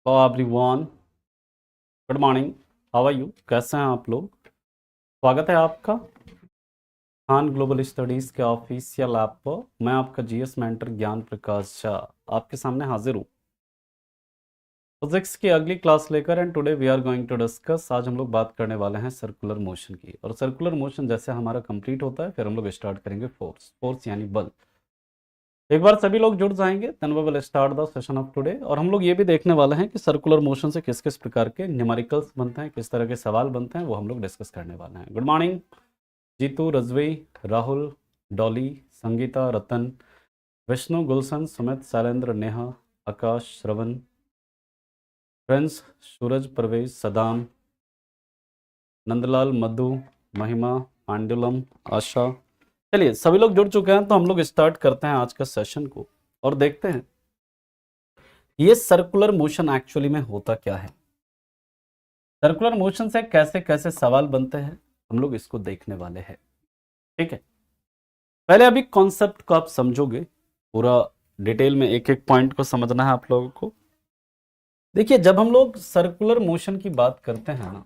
Hello everyone, good morning. How are you? कैसे हैं आप लोग? स्वागत है आपका खान ग्लोबल स्टडीज़ के ऑफिशियल ऐप पर। मैं आपका जीएस मेंटर ज्ञान प्रकाश झा आपके सामने हाजिर हूँ फिजिक्स की अगली क्लास लेकर। And today we are going to discuss, आज हम लोग बात करने वाले हैं सर्कुलर मोशन की। और सर्कुलर मोशन जैसे हमारा कंप्लीट होता है फिर हम लोग स्टार्ट करेंगे फोर्स। फोर्स यानी बल। एक बार सभी लोग जुड़ जाएंगे then we will start the session of today. और हम लोग ये भी देखने वाले हैं कि सर्कुलर मोशन से किस किस प्रकार के न्यूमेरिकल्स बनते हैं, किस तरह के सवाल बनते हैं, वो हम लोग डिस्कस करने वाले हैं। गुड मॉर्निंग जीतू, रजवी, राहुल, डॉली, संगीता, रतन, विष्णु, गुलशन, सुमित, शैलेंद्र, नेहा, आकाश, श्रवण, प्रिंस, सूरज, परवेज, सदाम, नंदलाल, मधु, महिमा, पांडुलम, आशा। चलिए सभी लोग जुड़ चुके हैं तो हम लोग स्टार्ट करते हैं आज का सेशन को और देखते हैं ये सर्कुलर मोशन एक्चुअली में होता क्या है, सर्कुलर मोशन से कैसे कैसे सवाल बनते हैं, हम लोग इसको देखने वाले हैं। ठीक है, पहले अभी कॉन्सेप्ट को आप समझोगे, पूरा डिटेल में एक एक पॉइंट को समझना है आप लोगों को। देखिए जब हम लोग सर्कुलर मोशन की बात करते हैं ना,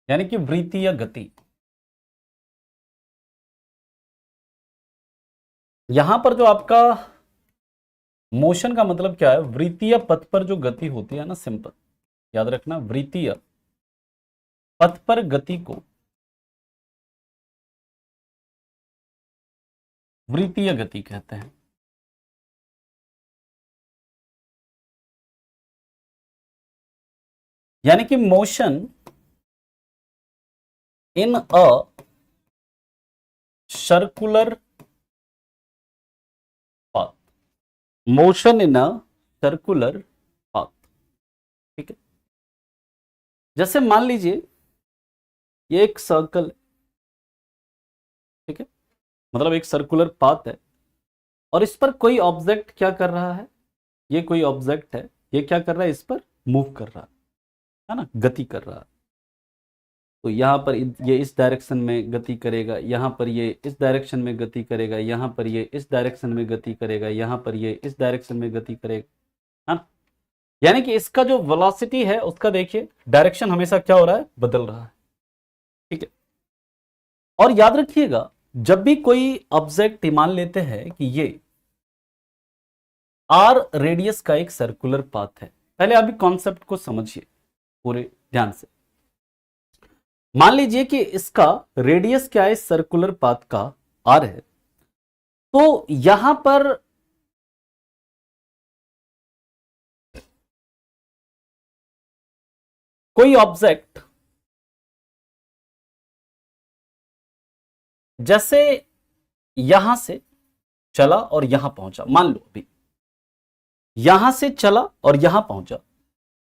यानी कि वृत्तीय गति, यहां पर जो आपका मोशन का मतलब क्या है, वृत्तीय पथ पर जो गति होती है ना, सिंपल याद रखना, वृत्तीय पथ पर गति को वृत्तीय गति कहते हैं। यानी कि motion in a circular path, motion in a circular path. ठीक है, जैसे मान लीजिए ये एक सर्कल, ठीक है, मतलब एक सर्कुलर पाथ है और इस पर कोई ऑब्जेक्ट क्या कर रहा है, ये कोई ऑब्जेक्ट है, ये क्या कर रहा है, इस पर मूव कर रहा है ना, गति कर रहा है। तो यहाँ पर ये इस डायरेक्शन में गति करेगा, यहाँ पर ये इस डायरेक्शन में गति करेगा, यहाँ पर ये इस डायरेक्शन में गति करेगा, यहाँ पर ये इस डायरेक्शन में गति करेगा, है ना। यानी कि इसका जो वेलोसिटी है उसका देखिए डायरेक्शन हमेशा क्या हो रहा है, बदल रहा है। ठीक है, और याद रखिएगा जब भी कोई ऑब्जेक्ट मान लेते हैं कि ये आर रेडियस का एक सर्कुलर पाथ है, पहले अभी कॉन्सेप्ट को समझिए पूरे ध्यान से। मान लीजिए कि इसका रेडियस क्या है, सर्कुलर पाथ का आर है, तो यहां पर कोई ऑब्जेक्ट जैसे यहां से चला और यहां पहुंचा, मान लो अभी यहां से चला और यहां पहुंचा,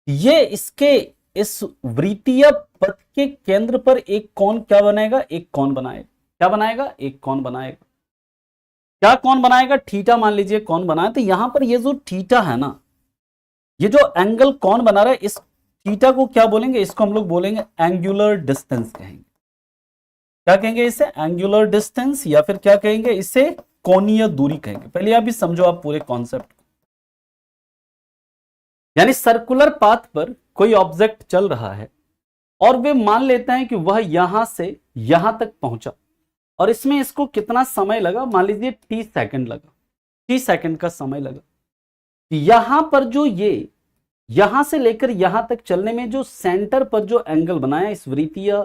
ये इसके इस वृत्तीय पथ के केंद्र पर एक कोण क्या बनाएगा, एक कोण बनाएगा। क्या बनाएगा, एक कोण बनाएगा। क्या कोण बनाएगा, थीटा मान लीजिए कोण बनाए। तो यहां पर ये जो थीटा है ना, ये जो एंगल कोण बना रहा है, इस थीटा को क्या बोलेंगे, इसको हम लोग बोलेंगे एंगुलर डिस्टेंस कहेंगे। क्या कहेंगे इसे, एंगुलर डिस्टेंस, या फिर क्या कहेंगे इसे, कोणीय दूरी कहेंगे। पहले आप भी समझो आप पूरे कॉन्सेप्ट। यानी सर्कुलर पाथ पर कोई ऑब्जेक्ट चल रहा है और वे मान लेते हैं कि वह यहां से यहां तक पहुंचा और इसमें इसको कितना समय लगा, मान लीजिए 30 सेकंड लगा, 30 सेकंड का समय लगा। यहां पर जो ये यहां से लेकर यहां तक चलने में जो सेंटर पर जो एंगल बनाया, इस वृत्तीय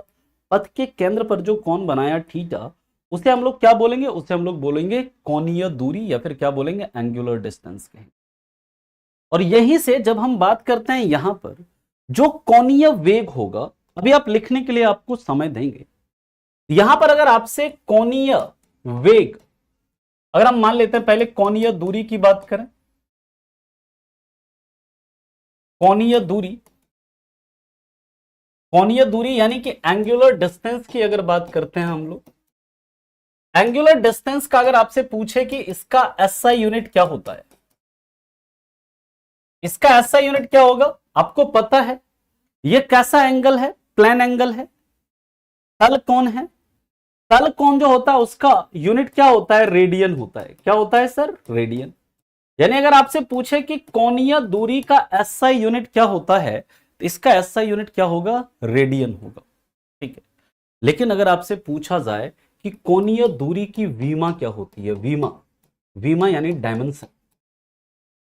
पथ के केंद्र पर जो कोण बनाया थीटा, उसे हम लोग क्या बोलेंगे, उसे हम लोग बोलेंगे कोणीय दूरी, या फिर क्या बोलेंगे, एंगुलर डिस्टेंस कहेंगे। और यहीं से जब हम बात करते हैं यहां पर जो कोणीय वेग होगा, अभी आप लिखने के लिए आपको समय देंगे। यहां पर अगर आपसे कोणीय वेग, अगर हम मान लेते हैं पहले कोणीय दूरी की बात करें, कोणीय दूरी, कोणीय दूरी यानी कि एंगुलर डिस्टेंस की अगर बात करते हैं हम लोग, एंगुलर डिस्टेंस का अगर आपसे पूछे कि इसका एसआई यूनिट क्या होता है, इसका एसआई यूनिट क्या होगा, आपको पता है ये कैसा एंगल है, प्लेन एंगल है, तल कौन है, तलकोण जो होता है उसका यूनिट क्या होता है, रेडियन होता है। क्या होता है सर, रेडियन। यानी अगर आपसे पूछे कि कोणीय दूरी का एसआई यूनिट क्या होता है, तो इसका एसआई यूनिट क्या होगा, रेडियन होगा, ठीक है। लेकिन अगर आपसे पूछा जाए कि कोणीय दूरी की विमा क्या होती है, विमा, विमा यानी डायमेंशन,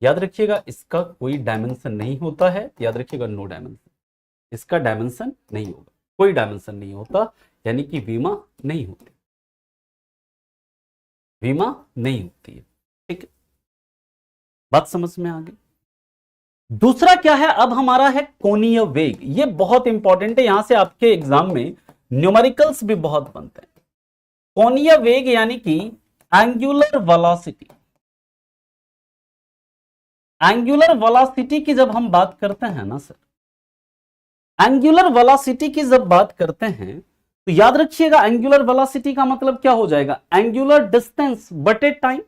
याद रखिएगा इसका कोई डायमेंशन नहीं होता है, याद रखिएगा नो डायमेंशन, इसका डायमेंशन नहीं होगा, कोई डायमेंशन नहीं होता, यानी कि विमा नहीं होती, विमा नहीं होती है, ठीक है। बात समझ में आ गई। दूसरा क्या है, अब हमारा है कोणीय वेग। ये बहुत इंपॉर्टेंट है, यहां से आपके एग्जाम में न्यूमेरिकल्स भी बहुत बनते हैं। कोणीय वेग यानी कि एंगुलर वेलोसिटी। एंगुलर वेलोसिटी की जब हम बात करते हैं ना सर, एंगुलर वेलोसिटी की जब बात करते हैं तो याद रखिएगा एंगुलर वेलोसिटी का मतलब क्या हो जाएगा, एंगुलर डिस्टेंस बटे टाइम।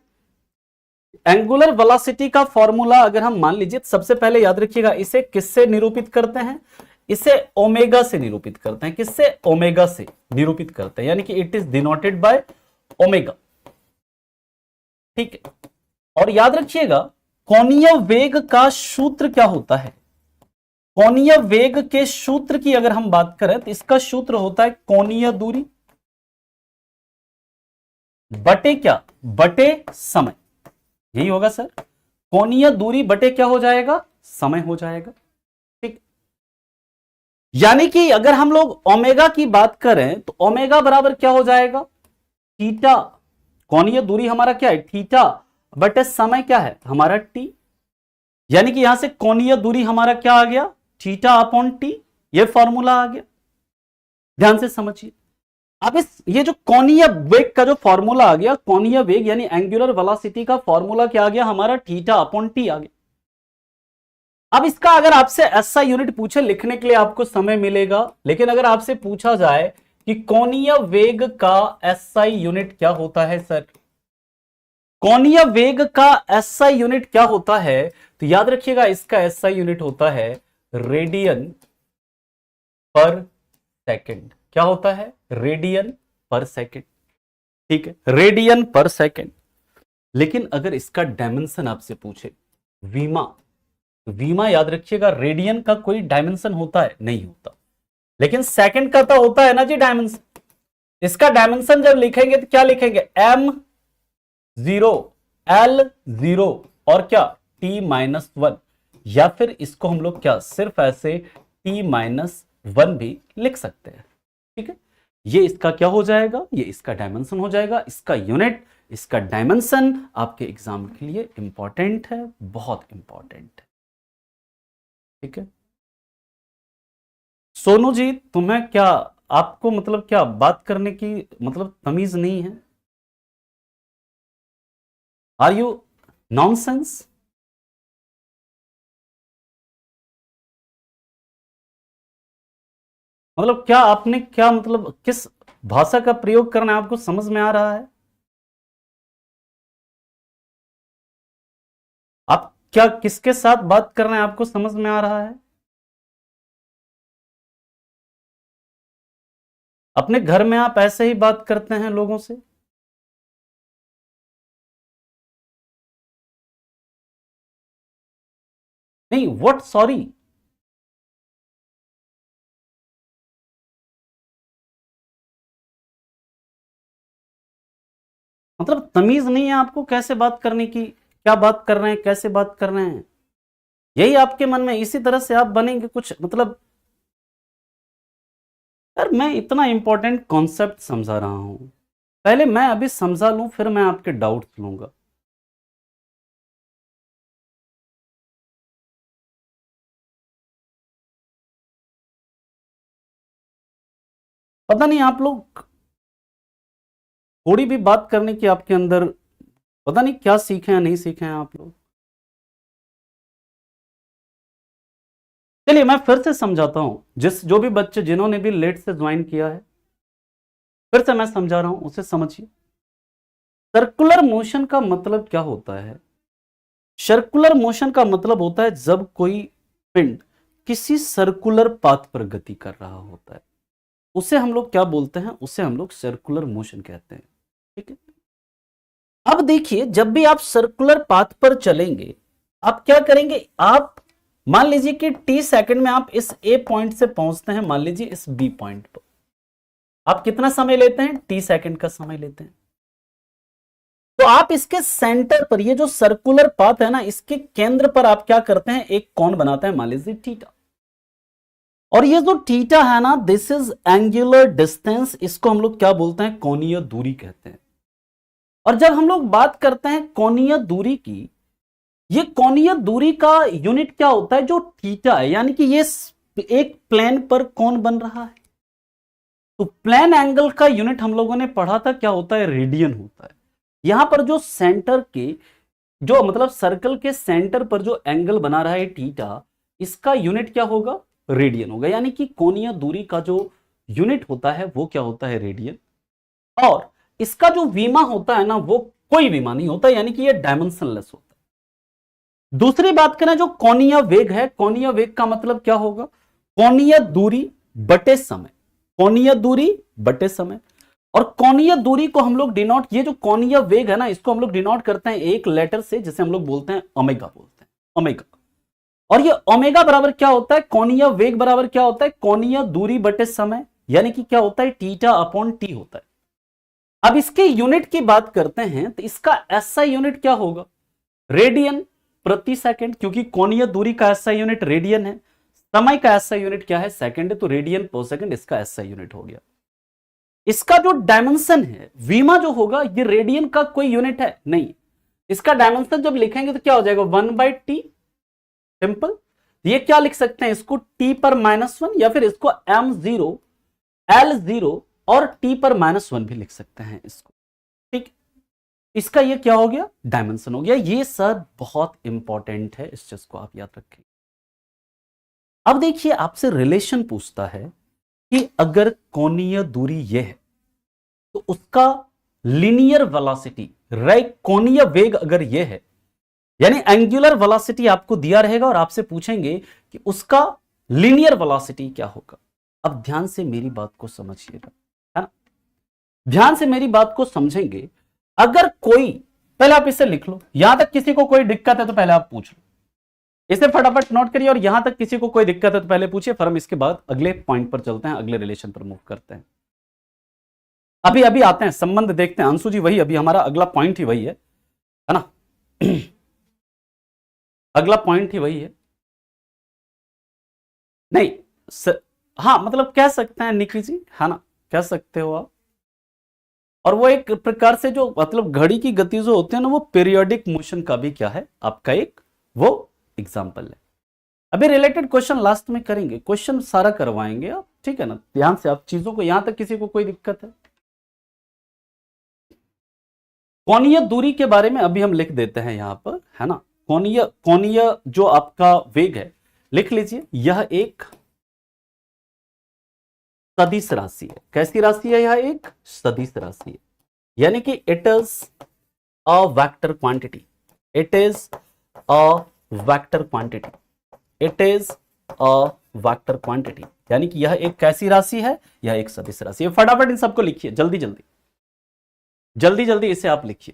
एंगुलर वेलोसिटी का फॉर्मूला अगर हम मान लीजिए, सबसे पहले याद रखिएगा इसे किससे निरूपित करते हैं, इसे ओमेगा से निरूपित करते हैं। किससे, ओमेगा से निरूपित करते हैं, यानी कि it is denoted by omega, ठीक है। और याद रखिएगा कोणीय वेग का सूत्र क्या होता है, कोणीय वेग के सूत्र की अगर हम बात करें तो इसका सूत्र होता है कोणीय दूरी बटे क्या, बटे समय। यही होगा सर, कोणीय दूरी बटे क्या हो जाएगा, समय हो जाएगा, ठीक। यानी कि अगर हम लोग ओमेगा की बात करें तो ओमेगा बराबर क्या हो जाएगा, थीटा। कोणीय दूरी हमारा क्या है, थीटा, बटे समय क्या है हमारा टी। यानी कि यहां से कोणीय दूरी हमारा क्या आ गया, थीटा अपॉन टी। ये फॉर्मूला आ गया, ध्यान से समझिए। अब ये जो कोणीय वेग का जो फॉर्मूला आ गया, कोणीय वेग यानी एंगुलर वेलोसिटी का फॉर्मूला क्या आ गया हमारा, थीटा अपॉन टी आ गया। अब इसका अगर आपसे एसआई यूनिट पूछे लिखने के लिए आपको समय मिलेगा, लेकिन अगर आपसे पूछा जाए कि कोणीय वेग का एसआई यूनिट क्या होता है सर, कोणीय वेग का एसआई यूनिट क्या होता है, तो याद रखिएगा इसका एसआई यूनिट होता है रेडियन पर सेकंड। क्या होता है, रेडियन पर सेकंड, ठीक है, रेडियन पर सेकंड। लेकिन अगर इसका डायमेंशन आपसे पूछे, वीमा, वीमा याद रखिएगा रेडियन का कोई डायमेंशन होता है, नहीं होता, लेकिन सेकंड का तो होता है ना जी डायमेंशन। इसका डायमेंशन जब लिखेंगे तो क्या लिखेंगे, m0 l0 और क्या t-1, या फिर इसको हम लोग क्या सिर्फ ऐसे t-1 भी लिख सकते हैं, ठीक है। ये इसका क्या हो जाएगा, ये इसका डायमेंशन हो जाएगा, इसका यूनिट, इसका डायमेंशन आपके एग्जाम के लिए इंपॉर्टेंट है, बहुत इंपॉर्टेंट है, ठीक है। सोनू जी तुम्हें क्या, आपको मतलब क्या बात करने की मतलब तमीज नहीं है, आर यू नॉनसेंस। मतलब क्या आपने क्या मतलब किस भाषा का प्रयोग करना है आपको समझ में आ रहा है, आप क्या किसके साथ बात कर रहे हैं आपको समझ में आ रहा है, अपने घर में आप ऐसे ही बात करते हैं लोगों से, नहीं व्हाट सॉरी, मतलब तमीज नहीं है आपको कैसे बात करने की, क्या बात कर रहे हैं कैसे बात कर रहे हैं, यही आपके मन में, इसी तरह से आप बनेंगे कुछ मतलब। यार मैं इतना इंपॉर्टेंट कॉन्सेप्ट समझा रहा हूं, पहले मैं अभी समझा लूं फिर मैं आपके डाउट्स लूंगा। पता नहीं आप लोग थोड़ी भी बात करने की आपके अंदर पता नहीं क्या सीखे हैं नहीं सीखे हैं आप लोग। चलिए मैं फिर से समझाता हूं, जो भी बच्चे जिन्होंने भी लेट से ज्वाइन किया है, फिर से मैं समझा रहा हूं उसे समझिए। सर्कुलर मोशन का मतलब क्या होता है, सर्कुलर मोशन का मतलब होता है जब कोई पिंड किसी सर्कुलर पाथ पर गति कर रहा होता है, उसे हम लोग क्या बोलते हैं, उसे हम लोग सर्कुलर मोशन कहते हैं। ठीक है, अब देखिए जब भी आप सर्कुलर पाथ पर चलेंगे आप क्या करेंगे, आप मान लीजिए कि टी सेकंड में आप इस ए पॉइंट से पहुंचते हैं, मान लीजिए इस बी पॉइंट पर, आप कितना समय लेते हैं, टी सेकंड का समय लेते हैं। तो आप इसके सेंटर पर, ये जो सर्कुलर पाथ है ना, इसके केंद्र पर आप क्या करते हैं, एक कोण बनाते हैं, मान लीजिए थीटा। और ये जो थीटा है ना, दिस इज एंगुलर डिस्टेंस, इसको हम लोग क्या बोलते हैं, कोणीय दूरी कहते हैं। और जब हम लोग बात करते हैं कोणीय दूरी की, ये कोणीय दूरी का यूनिट क्या होता है, जो थीटा है, यानी कि ये एक प्लेन पर कोण बन रहा है। तो प्लेन एंगल का यूनिट हम लोगों ने पढ़ा था, क्या होता है, रेडियन होता है। यहां पर जो सेंटर के, जो मतलब सर्कल के सेंटर पर जो एंगल बना रहा है थीटा, इसका यूनिट क्या होगा, रेडियन होगा। यानी कि कोणीय दूरी का जो यूनिट होता है वो क्या होता है, रेडियन। और इसका जो विमा होता है ना, वो कोई विमा नहीं होता, यानी कि ये डायमेंशनलेस होता है। दूसरी बात करें, जो कोणीय वेग है, कोणीय वेग का मतलब क्या होगा, कोणीय दूरी बटे समय, कोणीय दूरी बटे समय। और कोणीय दूरी को हम लोग डिनोट, ये जो कोणीय वेग है ना, इसको हम लोग डिनोट करते हैं एक लेटर से, जिसे हम लोग बोलते हैं ओमेगा, बोलते हैं ओमेगा। और ये ओमेगा बराबर क्या होता है, कोणीय वेग बराबर क्या होता है, कोणीय दूरी बटे समय, यानी कि क्या होता है, थीटा अपॉन टी होता है। अब इसके यूनिट की बात करते हैं तो इसका एसआई यूनिट क्या होगा, रेडियन प्रति सेकंड, क्योंकि कोणीय दूरी का एसआई यूनिट रेडियन है, समय का एसआई यूनिट क्या है, सेकंड है, तो रेडियन पर सेकंड इसका एसआई यूनिट हो गया। इसका जो डायमेंशन है, वीमा जो होगा, ये रेडियन का कोई यूनिट है नहीं, इसका डायमेंशन जब लिखेंगे तो क्या हो जाएगा, 1/t, सिंपल। ये क्या लिख सकते हैं, इसको t पर -1, या फिर इसको m0 L0 और t पर -1 भी लिख सकते हैं इसको। ठीक, इसका ये क्या हो गया, डायमेंशन हो गया। ये सर बहुत इंपॉर्टेंट है, इस चीज को आप याद रखें। अब देखिए आपसे रिलेशन पूछता है कि अगर कोणीय दूरी ये है तो उसका लीनियर वेलोसिटी, राइट, कोणीय वेग अगर ये है, यानी एंगुलर वेलोसिटी आपको दिया रहेगा और आपसे पूछेंगे कि उसका लीनियर वेलोसिटी क्या होगा। अब ध्यान से मेरी बात को समझिएगा, है ना, ध्यान से मेरी बात को समझेंगे। अगर कोई, पहले आप इसे लिख लो, यहां तक किसी को कोई दिक्कत है तो पहले आप पूछ लो, इसे फटाफट नोट करिए, और यहां तक किसी को कोई दिक्कत है तो पहले पूछिए, फिर हम इसके बाद अगले पॉइंट पर चलते हैं, अगले रिलेशन पर मूव करते हैं। अभी अभी आते हैं, संबंध देखते हैं, अंशु जी वही, अभी हमारा अगला पॉइंट ही वही है ना अगला पॉइंट ही वही है, नहीं हाँ, मतलब कह सकते हैं निखिल जी, है ना, कह सकते हो आप। और वो एक प्रकार से जो मतलब घड़ी की गति जो होती है ना, वो पीरियोडिक मोशन का भी क्या है, आपका एक वो एग्जाम्पल है। अभी रिलेटेड क्वेश्चन लास्ट में करेंगे, क्वेश्चन सारा करवाएंगे आप, ठीक है ना, ध्यान से आप चीजों को, यहां तक किसी को कोई दिक्कत है। कोणीय दूरी के बारे में अभी हम लिख देते हैं यहां पर, है ना, कोणीय कोणीय जो आपका वेग है, लिख लीजिए, यह एक सदिश राशि है। कैसी राशि है, यह एक सदिश राशि है, यानी कि it is a vector quantity, it is a vector quantity, it is a vector quantity, यानी कि यह एक कैसी राशि है, यह एक सदिश राशि है। फटाफट इन सबको लिखिए, जल्दी जल्दी जल्दी जल्दी इसे आप लिखिए।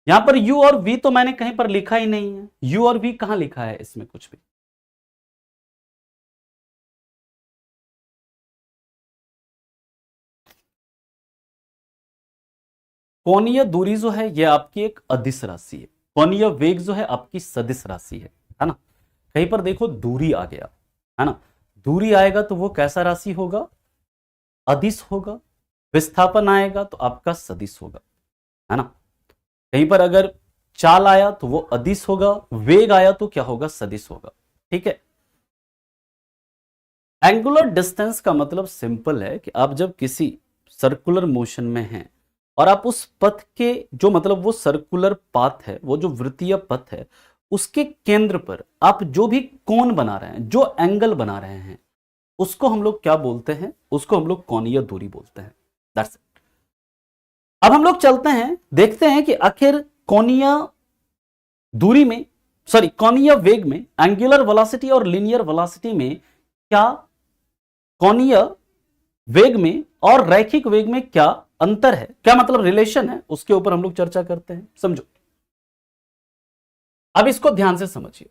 यहां पर u और v तो मैंने कहीं पर लिखा ही नहीं है, u और v कहां लिखा है इसमें कुछ भी। कोणीय दूरी जो है यह आपकी एक अदिश राशि है, कोणीय वेग जो है आपकी सदिश राशि है ना। कहीं पर देखो दूरी आ गया, है ना, दूरी आएगा तो वो कैसा राशि होगा, अदिश होगा। विस्थापन आएगा तो आपका सदिश होगा, है ना। कहीं पर अगर चाल आया तो वो अदिश होगा, वेग आया तो क्या होगा, सदिश होगा। ठीक है, एंगुलर डिस्टेंस का मतलब सिंपल है कि आप जब किसी सर्कुलर मोशन में हैं और आप उस पथ के, जो मतलब वो सर्कुलर पाथ है, वो जो वृत्तीय पथ है, उसके केंद्र पर आप जो भी कोण बना रहे हैं, जो एंगल बना रहे हैं, उसको हम लोग क्या बोलते हैं, उसको हम लोग कोणीय दूरी बोलते हैं। That's it. अब हम लोग चलते हैं, देखते हैं कि आखिर कोणीय दूरी में, सॉरी, कोणीय वेग में एंगुलर वेलोसिटी और लीनियर वेलोसिटी में क्या कोणीय वेग में और रैखिक वेग में क्या अंतर है, क्या मतलब रिलेशन है, उसके ऊपर हम लोग चर्चा करते हैं। समझो, अब इसको ध्यान से समझिए।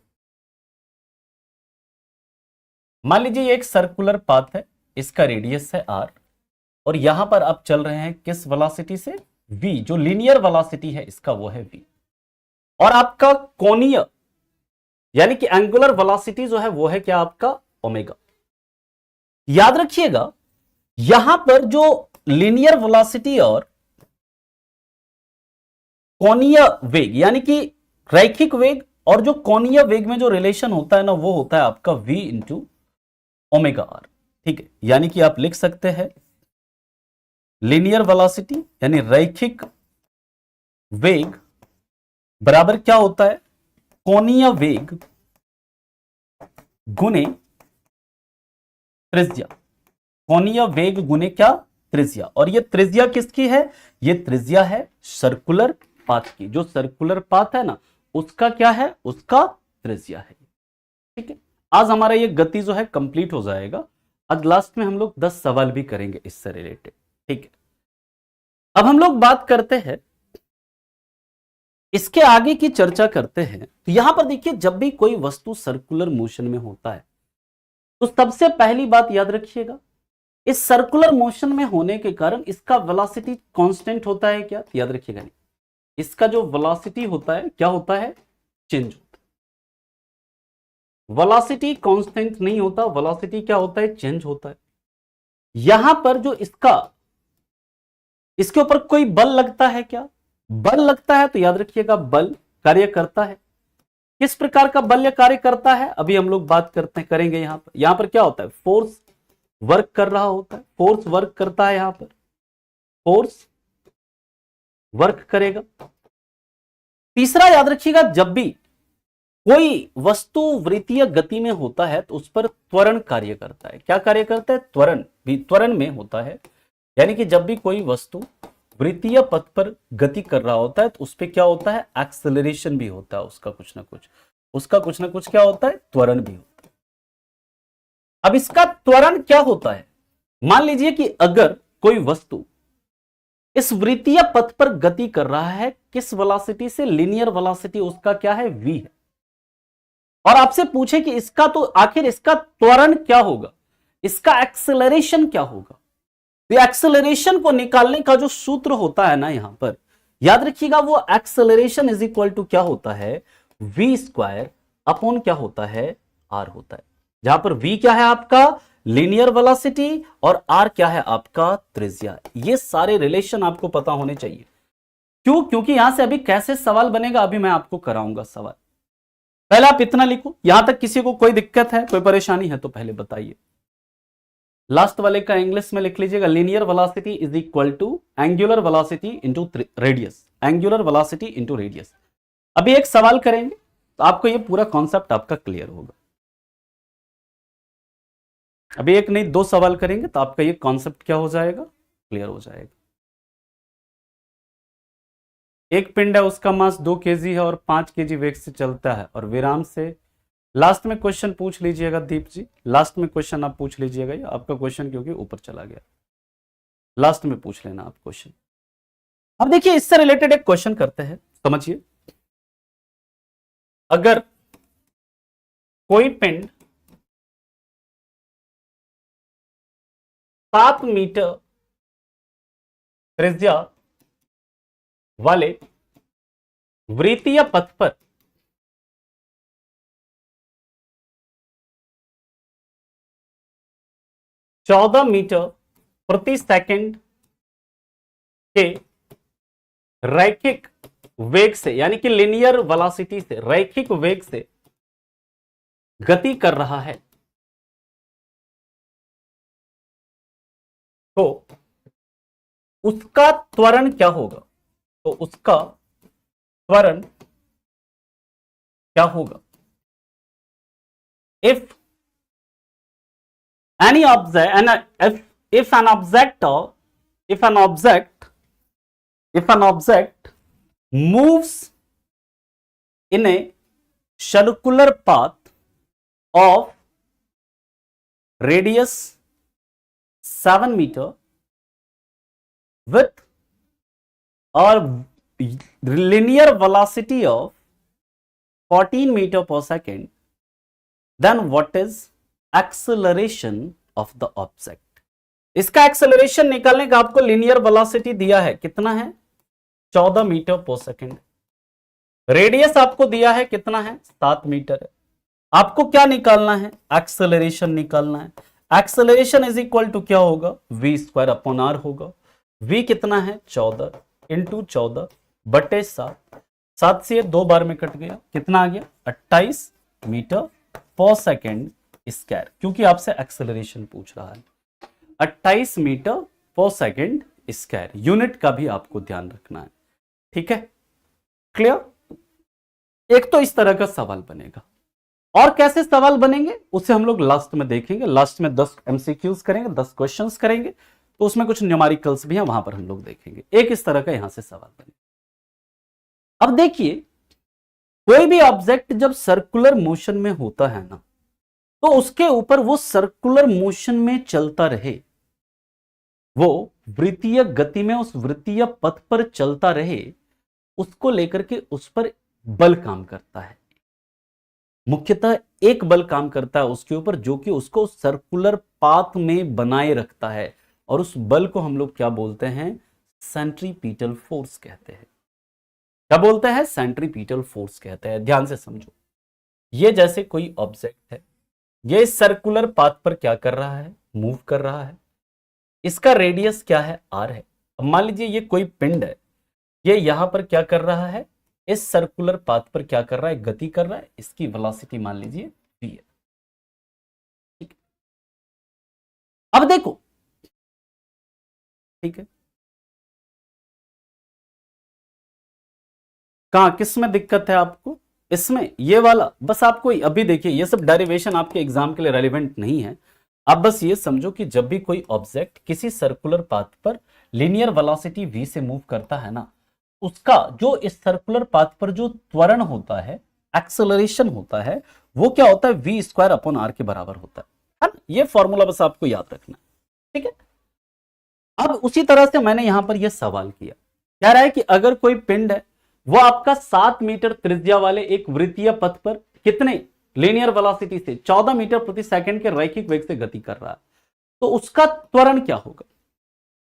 मान लीजिए ये एक सर्कुलर पाथ है, इसका रेडियस है r, और यहां पर आप चल रहे हैं किस वेलोसिटी से, v, जो लीनियर वेलोसिटी है इसका वो है v, और आपका कोणीय यानी कि एंगुलर वेलोसिटी जो है वो है क्या, आपका ओमेगा। याद रखिएगा यहां पर जो लीनियर वेलोसिटी और कोणीय वेग यानी कि रैखिक वेग और जो कोणीय वेग में जो रिलेशन होता है ना, वो होता है आपका v इंटू ओमेगा आर। ठीक है, यानी कि आप लिख सकते हैं लीनियर वेलोसिटी यानी रैखिक वेग बराबर क्या होता है, कोणीय वेग गुने त्रिज्या। कोणीय वेग गुने क्या, त्रिज्या। और ये त्रिज्या किसकी है, ये त्रिज्या है सर्कुलर पाथ की। जो सर्कुलर पाथ है ना उसका क्या है, उसका त्रिज्या है। ठीक है, आज हमारा ये गति जो है कंप्लीट हो जाएगा। आज लास्ट में हम लोग 10 सवाल भी करेंगे इससे रिलेटेड। ठीक है, अब हम लोग बात करते हैं, इसके आगे की चर्चा करते हैं। तो यहां पर देखिए, जब भी कोई वस्तु सर्कुलर मोशन में होता है तो सबसे पहली बात याद रखिएगा, इस सर्कुलर मोशन में होने के कारण इसका वेलोसिटी कांस्टेंट होता है क्या, याद रखिएगा नहीं, इसका जो वेलोसिटी होता है क्या होता है, चेंज होता है। वेलोसिटी कांस्टेंट नहीं होता, वेलोसिटी क्या होता है, चेंज होता है। यहां पर जो इसके ऊपर कोई बल लगता है क्या, बल लगता है, तो याद रखिएगा बल कार्य करता है। किस प्रकार का बल कार्य करता है अभी हम लोग बात करेंगे। यहां पर क्या होता है, फोर्स वर्क कर रहा होता है, फोर्स वर्क करता है, यहां पर फोर्स वर्क करेगा। तीसरा याद रखिएगा, जब भी कोई वस्तु वृत्तीय गति में होता है तो उस पर त्वरण कार्य करता है। क्या कार्य करता है, त्वरण भी त्वरण में होता है। यानी कि जब भी कोई वस्तु वृत्तीय पथ पर गति कर रहा होता है तो उस पर क्या होता है, एक्सेलरेशन भी होता है, उसका कुछ ना कुछ क्या होता है, त्वरण भी होता है। अब इसका त्वरण क्या होता है, मान लीजिए कि अगर कोई वस्तु इस वृत्तीय पथ पर गति कर रहा है, किस वेलोसिटी से, लीनियर वेलोसिटी उसका क्या है, v है, और आपसे पूछे कि इसका तो आखिर इसका त्वरण क्या होगा, इसका एक्सेलरेशन क्या होगा। तो एक्सेलरेशन को निकालने का जो सूत्र होता है ना, यहां पर याद रखिएगा, वो एक्सेलरेशन इज इक्वल टू क्या होता है, v स्क्वायर अपॉन क्या होता है, r होता है। जहां पर v क्या है आपका लीनियर वेलोसिटी और r क्या है आपका त्रिज्या। ये सारे रिलेशन आपको पता होने चाहिए। क्यों, क्योंकि यहां से अभी कैसे सवाल बनेगा अभी मैं आपको कराऊंगा सवाल। पहले आप इतना लिखो, यहां तक किसी को कोई दिक्कत है, कोई परेशानी है तो पहले बताइए। लास्ट वाले का इंग्लिश में लिख लीजिएगा, linear velocity is equal to angular velocity into radius, angular velocity into radius. अभी एक सवाल करेंगे तो आपको ये पूरा कॉन्सेप्ट आपका क्लियर होगा। अभी एक नहीं 2 सवाल करेंगे तो आपका ये कॉन्सेप्ट क्या हो जाएगा, क्लियर हो जाएगा। एक पिंड है, उसका मास 2 केजी है और 5 केजी वेग से चलता है, और विराम से लास्ट में क्वेश्चन पूछ लीजिएगा। दीप जी लास्ट में क्वेश्चन आप पूछ लीजिएगा, ये आपका क्वेश्चन क्योंकि ऊपर चला गया, लास्ट में पूछ लेना आप क्वेश्चन। अब देखिए इससे रिलेटेड एक क्वेश्चन करते हैं, समझिए। अगर कोई पिंड 7 मीटर त्रिज्या वाले वृत्तीय पथ पर चौदह मीटर प्रति सेकंड के रैखिक वेग से यानी कि लिनियर वेलोसिटी से, रैखिक वेग से गति कर रहा है, तो उसका त्वरण क्या होगा, तो उसका त्वरण क्या होगा। If any object and if an object if an object moves in a circular path of radius 7 metre with or linear velocity of 14 meter per second, then what is acceleration of the object? इसका acceleration निकालने का आपको linear velocity दिया है, कितना है 14 metre पर second. Radius आपको दिया है कितना है 7 मीटर है। आपको क्या निकालना है एक्सेलरेशन निकालना है। एक्सेलरेशन इज इक्वल टू क्या होगा v स्क्वायर अपॉन आर होगा। v कितना है 14 इंटू 14 बटे 7, 7 से 2 बार में कट गया, कितना आ गया 28 मीटर पर सेकेंड स्क्वायर, क्योंकि आपसे एक्सेलरेशन पूछ रहा है। 28 मीटर पर सेकेंड स्क्वायर, यूनिट का भी आपको ध्यान रखना है, ठीक है क्लियर। एक तो इस तरह का सवाल बनेगा, और कैसे सवाल बनेंगे उसे हम लोग लास्ट में देखेंगे। लास्ट में 10 एमसीक्यूज करेंगे, 10 क्वेश्चंस करेंगे, तो उसमें कुछ न्यूमेरिकल्स भी हैं, वहां पर हम लोग देखेंगे। एक इस तरह का यहां से सवाल बनेगा। अब देखिए, कोई भी ऑब्जेक्ट जब सर्कुलर मोशन में होता है ना, तो उसके ऊपर वो सर्कुलर मोशन में चलता रहे, वो वृत्तीय गति में उस वृत्तीय पथ पर चलता रहे, उसको लेकर के उस पर बल काम करता है। मुख्यतः एक बल काम करता है उसके ऊपर, जो कि उसको सर्कुलर पाथ में बनाए रखता है, और उस बल को हम लोग क्या बोलते हैं सेंट्रीपिटल फोर्स कहते हैं। क्या बोलते हैं सेंट्रीपिटल फोर्स कहते हैं। ध्यान से समझो, ये जैसे कोई ऑब्जेक्ट है, ये सर्कुलर पाथ पर क्या कर रहा है मूव कर रहा है, इसका रेडियस क्या है आर है। अब मान लीजिए ये कोई पिंड है, ये यहां पर क्या कर रहा है इस सर्कुलर पाथ पर क्या कर रहा है गति कर रहा है, इसकी वेलोसिटी मान लीजिए v है, ठीक है। अब देखो, ठीक है, कहां किस में दिक्कत है आपको, इसमें ये वाला। बस आपको अभी देखिए, ये सब डेरिवेशन आपके एग्जाम के लिए रेलिवेंट नहीं है। आप बस ये समझो कि जब भी कोई ऑब्जेक्ट किसी सर्कुलर पाथ पर लीनियर वेलोसिटी v से मूव करता है ना, उसका जो इस सर्कुलर पाथ पर जो त्वरण होता है, एक्सेलरेशन होता है, वो क्या होता है v स्क्वायर अपॉन आर के बराबर होता है ना। ये फॉर्मूला बस आपको याद रखना, ठीक है। अब उसी तरह से मैंने यहां पर यह सवाल किया, कह रहा है कि अगर कोई पिंड है, वो आपका 7 मीटर त्रिज्या वाले एक वृत्तीय पथ पर कितने लीनियर वेलोसिटी से 14 मीटर प्रति सेकंड के रैखिक वेग से गति कर रहा है, तो उसका त्वरण क्या होगा,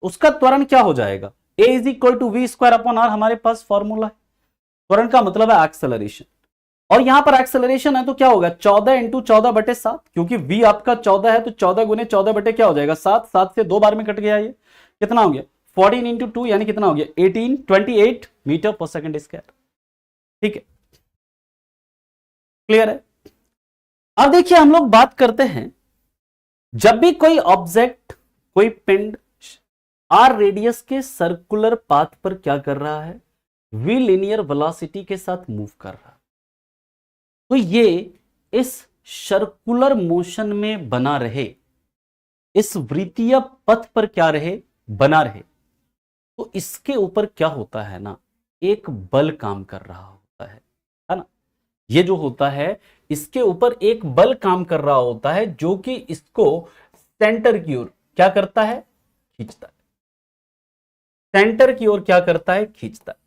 उसका त्वरण क्या हो जाएगा a is equal to v square upon r, हमारे पास फॉर्मूला है। त्वरण का मतलब है एक्सेलरेशन, और यहां पर एक्सेलरेशन है तो क्या होगा 14 इंटू 14 बटे 7, क्योंकि v आपका 14 है तो 14 गुने 14 बटे क्या हो जाएगा 7, 7 से 2 बार में कट गया, ये कितना हो गया 14 इंटू 2 यानी कितना हो गया 18, 28 मीटर पर सेकंड स्क्वायर, ठीक है क्लियर है। अब देखिए, हम लोग बात करते हैं, जब भी कोई ऑब्जेक्ट कोई पिंड आर रेडियस के सर्कुलर पाथ पर क्या कर रहा है वी लीनियर वेलोसिटी के साथ मूव कर रहा है, तो ये इस सर्कुलर मोशन में बना रहे, इस वृत्तीय पथ पर क्या रहे बना रहे, तो इसके ऊपर क्या होता है ना एक बल काम कर रहा होता है ना। ये जो होता है इसके ऊपर एक बल काम कर रहा होता है, जो कि इसको सेंटर की ओर क्या करता है खींचता है, सेंटर की ओर क्या करता है खींचता है।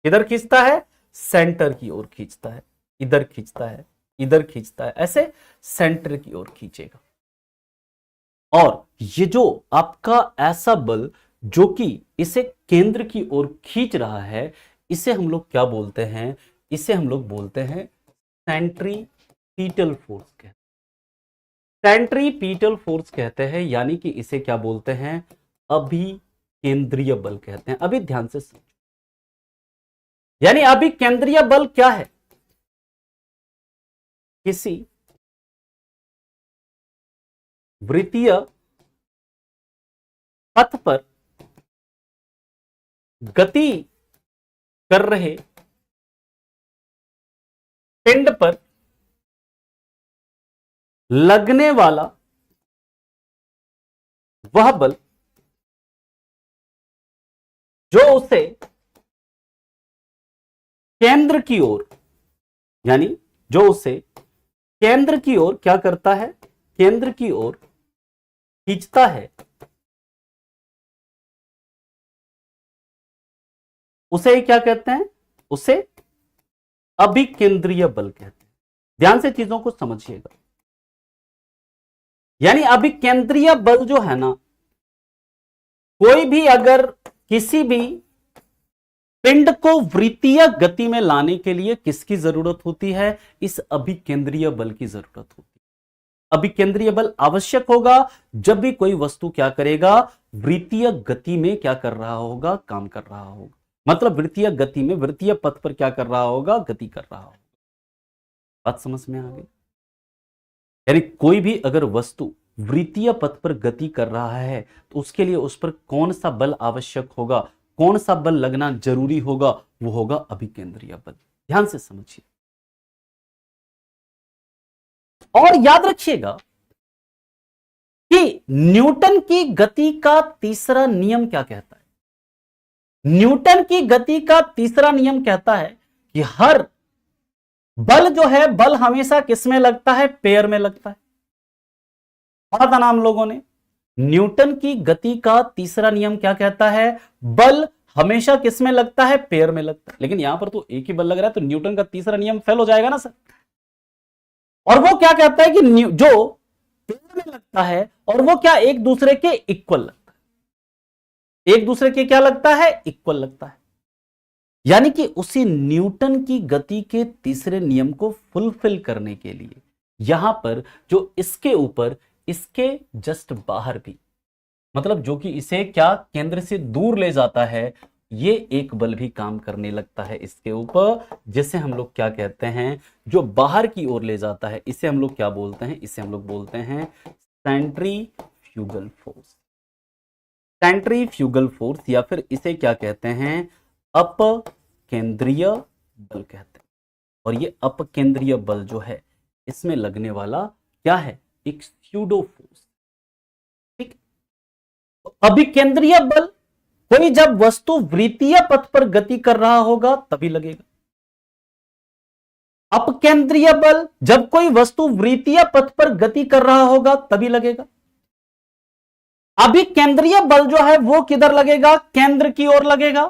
इधर खींचता है सेंटर की ओर खींचता है, इधर खींचता है इधर खींचता है, ऐसे सेंटर की ओर खींचेगा। और ये जो आपका ऐसा बल जो कि इसे केंद्र की ओर खींच रहा है, इसे हम लोग क्या बोलते हैं, इसे हम लोग बोलते हैं सेंट्रीपिटल फोर्स कहते हैं, सेंट्रीपिटल फोर्स कहते हैं, यानी कि इसे क्या बोलते हैं अभिकेंद्रीय बल कहते हैं। अभी ध्यान से समझो, यानी अभिकेंद्रीय बल क्या है, किसी वृत्तीय पथ पर गति कर रहे पिंड पर लगने वाला वह बल जो उसे केंद्र की ओर, यानी जो उसे केंद्र की ओर क्या करता है केंद्र की ओर खींचता है, उसे क्या कहते हैं? उसे अभिकेंद्रीय बल कहते हैं। ध्यान से चीजों को समझिएगा। यानी अभिकेंद्रीय बल जो है ना, कोई भी अगर किसी भी पिंड को वृत्तीय गति में लाने के लिए किसकी जरूरत होती है? इस अभिकेंद्रीय बल की जरूरत होती है। अभिकेंद्रीय बल आवश्यक होगा जब भी कोई वस्तु क्या करेगा? वृत्तीय गति में क्या कर रहा होगा? काम कर रहा होगा। मतलब वृत्तीय गति में, वृत्तीय पथ पर क्या कर रहा होगा? गति कर रहा होगा। बात समझ में आ गई? यानी कोई भी अगर वस्तु वृत्तीय पथ पर गति कर रहा है तो उसके लिए उस पर कौन सा बल आवश्यक होगा, कौन सा बल लगना जरूरी होगा? वो होगा अभिकेंद्रीय बल। ध्यान से समझिए और याद रखिएगा कि न्यूटन की गति का तीसरा नियम क्या कहता है? न्यूटन की गति का तीसरा नियम कहता है कि हर बल जो है, बल हमेशा किसमें लगता है? पेयर में लगता है। पढ़ा था ना हम लोगों ने? न्यूटन की गति का तीसरा नियम क्या कहता है? बल हमेशा किसमें लगता है? पेयर में लगता है। लेकिन यहां पर तो एक ही बल लग रहा है, तो न्यूटन का तीसरा नियम फेल हो जाएगा ना सर। और वो क्या कहता है कि जो पेयर में लगता है और वो क्या एक दूसरे के इक्वल लगता है, एक दूसरे के क्या लगता है? इक्वल लगता है। यानी कि उसी न्यूटन की गति के तीसरे नियम को फुलफिल करने के लिए यहां पर जो इसके ऊपर, इसके जस्ट बाहर भी, मतलब जो कि इसे क्या केंद्र से दूर ले जाता है, ये एक बल भी काम करने लगता है इसके ऊपर, जिसे हम लोग क्या कहते हैं? जो बाहर की ओर ले जाता है, इसे हम लोग क्या बोलते हैं? इसे हम लोग बोलते हैं सेंट्रीफ्यूगल फोर्स। सेंट्रीफ्यूगल फोर्स या फिर इसे क्या कहते हैं? अपकेंद्रीय बल कहते हैं। और ये अपकेंद्रीय बल जो है, इसमें लगने वाला क्या है? एक स्यूडो फोर्स। ठीक। तो अभिकेंद्रीय बल कोई जब वस्तु वृत्तीय पथ पर गति कर रहा होगा तभी लगेगा। अपकेंद्रीय बल जब कोई वस्तु वृत्तीय पथ पर गति कर रहा होगा तभी लगेगा। अभिकेंद्रीय बल जो है वो किधर लगेगा? केंद्र की ओर लगेगा।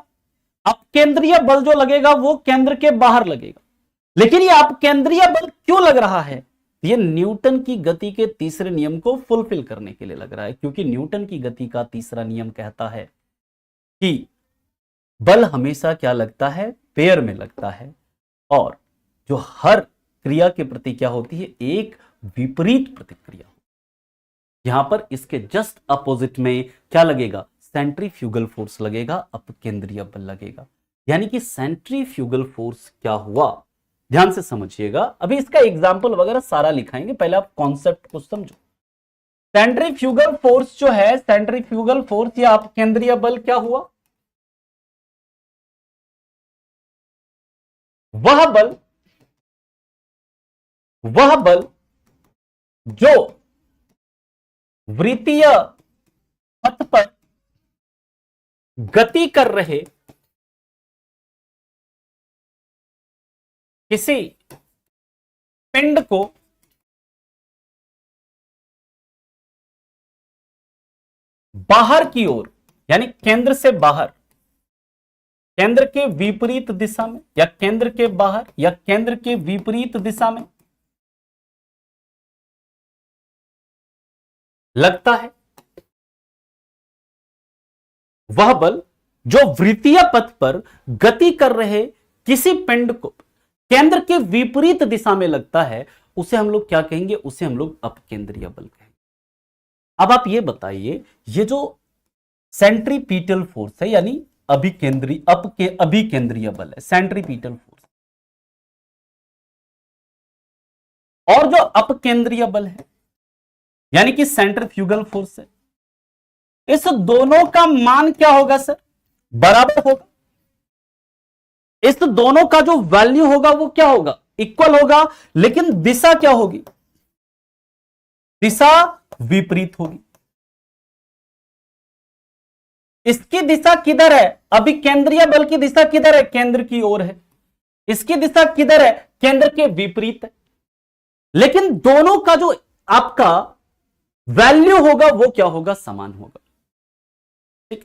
अपकेंद्रीय बल जो लगेगा वो केंद्र के बाहर लगेगा। लेकिन ये अपकेंद्रीय बल क्यों लग रहा है? ये न्यूटन की गति के तीसरे नियम को फुलफिल करने के लिए लग रहा है, क्योंकि न्यूटन की गति का तीसरा नियम कहता है कि बल हमेशा क्या लगता है? पेयर में लगता है। और जो हर क्रिया के प्रति क्या होती है? एक विपरीत प्रतिक्रिया। यहां पर इसके जस्ट अपोजिट में क्या लगेगा? सेंट्रीफ्यूगल फोर्स लगेगा, अपकेंद्रीय बल लगेगा। यानी कि सेंट्रीफ्यूगल फोर्स क्या हुआ? ध्यान से समझिएगा। अभी इसका एग्जाम्पल वगैरह सारा लिखाएंगे, पहले आप कॉन्सेप्ट को समझो। सेंट्रीफ्यूगल फोर्स जो है, सेंट्रीफ्यूगल फोर्स या अपकेंद्रीय बल क्या हुआ? वह बल जो वृत्तीय पथ पर गति कर रहे किसी पिंड को बाहर की ओर, यानी केंद्र से बाहर, केंद्र के विपरीत दिशा में, या केंद्र के बाहर या केंद्र के विपरीत दिशा में लगता है, वह बल जो वृत्तीय पथ पर गति कर रहे किसी पिंड को केंद्र के विपरीत दिशा में लगता है, उसे हम लोग क्या कहेंगे? उसे हम लोग अपकेंद्रीय बल कहेंगे। अब आप ये बताइए, ये जो सेंट्रीपिटल फोर्स है, यानी अभिकेंद्रीय बल है, सेंट्रीपिटल फोर्स, और जो अपकेंद्रीय बल है यानी कि सेंट्रीफ्यूगल फोर्स है, इस दोनों का मान क्या होगा सर? बराबर होगा। इस दोनों का जो वैल्यू होगा वो क्या होगा? इक्वल होगा। लेकिन दिशा क्या होगी? दिशा विपरीत होगी। इसकी दिशा किधर है? अभिकेंद्रीय बल की दिशा किधर है? केंद्र की ओर है। इसकी दिशा किधर है? केंद्र के विपरीत है। लेकिन दोनों का जो आपका वैल्यू होगा वो क्या होगा? समान होगा। ठीक।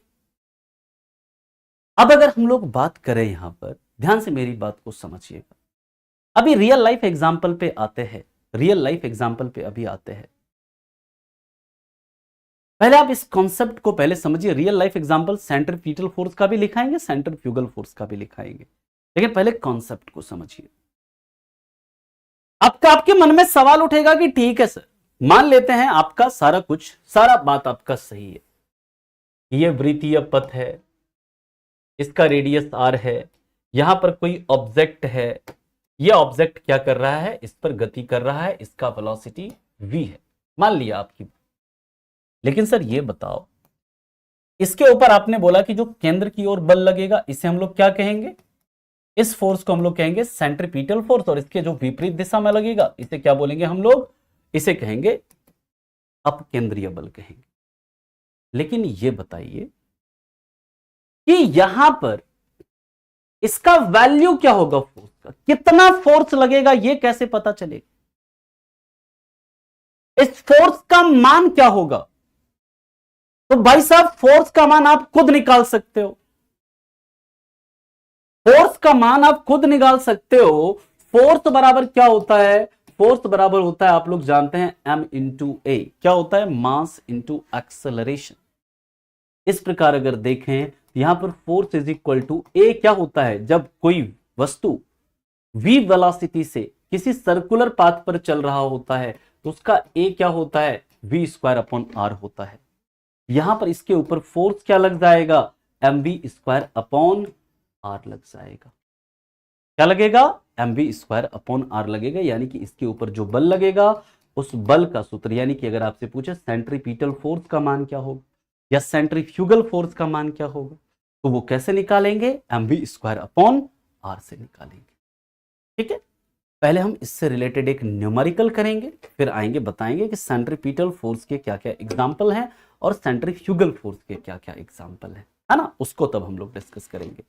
अब अगर हम लोग बात करें यहां पर, ध्यान से मेरी बात को समझिएगा, अभी रियल लाइफ एग्जाम्पल पे आते हैं, रियल लाइफ एग्जाम्पल पे अभी आते हैं। पहले आप इस कॉन्सेप्ट को पहले समझिए। Real life example centrifugal force का भी लिखाएंगे, सेंट्रीफ्यूगल फोर्स का भी लिखाएंगे, लेकिन पहले कॉन्सेप्ट को समझिए। आपके मन में सवाल उठेगा कि ठीक है सर, मान लेते हैं आपका सारा बात आपका सही है, ये वृत्तीय पथ है, इसका रेडियस आर है, यहां पर कोई ऑब्जेक्ट है, ये ऑब्जेक्ट क्या कर रहा है, इस पर गति कर रहा है, इसका वेलोसिटी v है, मान लिया आपकी। लेकिन सर ये बताओ, इसके ऊपर आपने बोला कि जो केंद्र की ओर बल लगेगा, इसे हम लोग क्या कहेंगे, इस फोर्स को हम लोग कहेंगे सेंट्रीपिटल फोर्स, और इसके जो विपरीत दिशा में लगेगा इसे क्या बोलेंगे हम लोग, इसे कहेंगे अपकेंद्रीय बल कहेंगे। लेकिन ये बताइए कि यहां पर इसका वैल्यू क्या होगा, फोर्स का कितना फोर्स लगेगा, ये कैसे पता चलेगा, इस फोर्स का मान क्या होगा। तो भाई साहब, फोर्स का मान आप खुद निकाल सकते हो, फोर्स का मान आप खुद निकाल सकते हो। फोर्स बराबर क्या होता है, फोर्स बराबर होता है, आप लोग जानते हैं, m इंटू ए, क्या होता है, मास इंटू एक्सेलरेशन। इस प्रकार अगर देखें, यहां पर फोर्स इज इक्वल टू ए क्या होता है, जब कोई वस्तु v वेलोसिटी से किसी सर्कुलर पाथ पर चल रहा होता है तो उसका ए क्या होता है, v स्क्वायर अपॉन आर होता है। यहां पर इसके ऊपर फोर्स क्या लग जाएगा, mv स्क्वायर अपॉन आर लग जाएगा। क्या लगेगा, mv स्क्वायर अपॉन आर लगेगा, यानी कि इसके ऊपर जो बल लगेगा उस बल का सूत्र, यानी कि अगर आपसे पूछे सेंट्रीपिटल फोर्स का मान क्या होगा या सेंट्रीफ्यूगल फोर्स का मान क्या होगा, तो वो कैसे निकालेंगे, mv स्क्वायर अपॉन आर से निकालेंगे। ठीक है, पहले हम इससे रिलेटेड एक न्यूमेरिकल करेंगे, फिर आएंगे बताएंगे कि सेंट्रीपिटल फोर्स के क्या क्या एग्जाम्पल हैं और सेंट्रीफ्यूगल फोर्स के क्या क्या एग्जाम्पल है ना, उसको तब हम लोग डिस्कस करेंगे।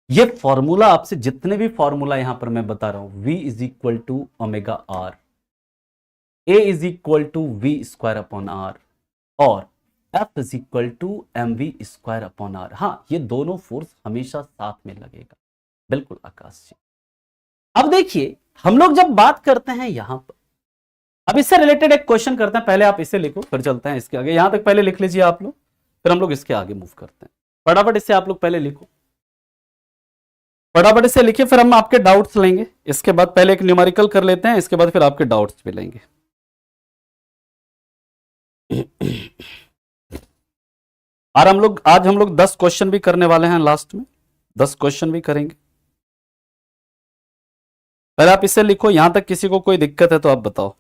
ये फॉर्मूला आपसे, जितने भी फॉर्मूला यहां पर मैं बता रहा हूं, v is equal to omega r, a is equal to v square upon r, और F is equal to m v square upon r. हाँ, ये दोनों फोर्स हमेशा साथ में लगेगा, बिल्कुल आकाश जी। अब देखिए, हम लोग जब बात करते हैं यहां पर, अब इससे रिलेटेड एक क्वेश्चन करते हैं, पहले आप इसे लिखो फिर चलते हैं इसके आगे, यहां तक पहले लिख लीजिए आप लोग, फिर हम लोग इसके आगे मूव करते हैं। फटाफट इसे आप लोग पहले लिखो, फटाफट इसे लिखिए, फिर हम आपके डाउट्स लेंगे, इसके बाद पहले एक न्यूमेरिकल कर लेते हैं, इसके बाद फिर आपके डाउट्स भी लेंगे। और आज हम लोग 10 क्वेश्चन भी करने वाले हैं, लास्ट में 10 क्वेश्चन भी करेंगे। पहले आप इसे लिखो, यहां तक किसी को कोई दिक्कत है तो आप बताओ।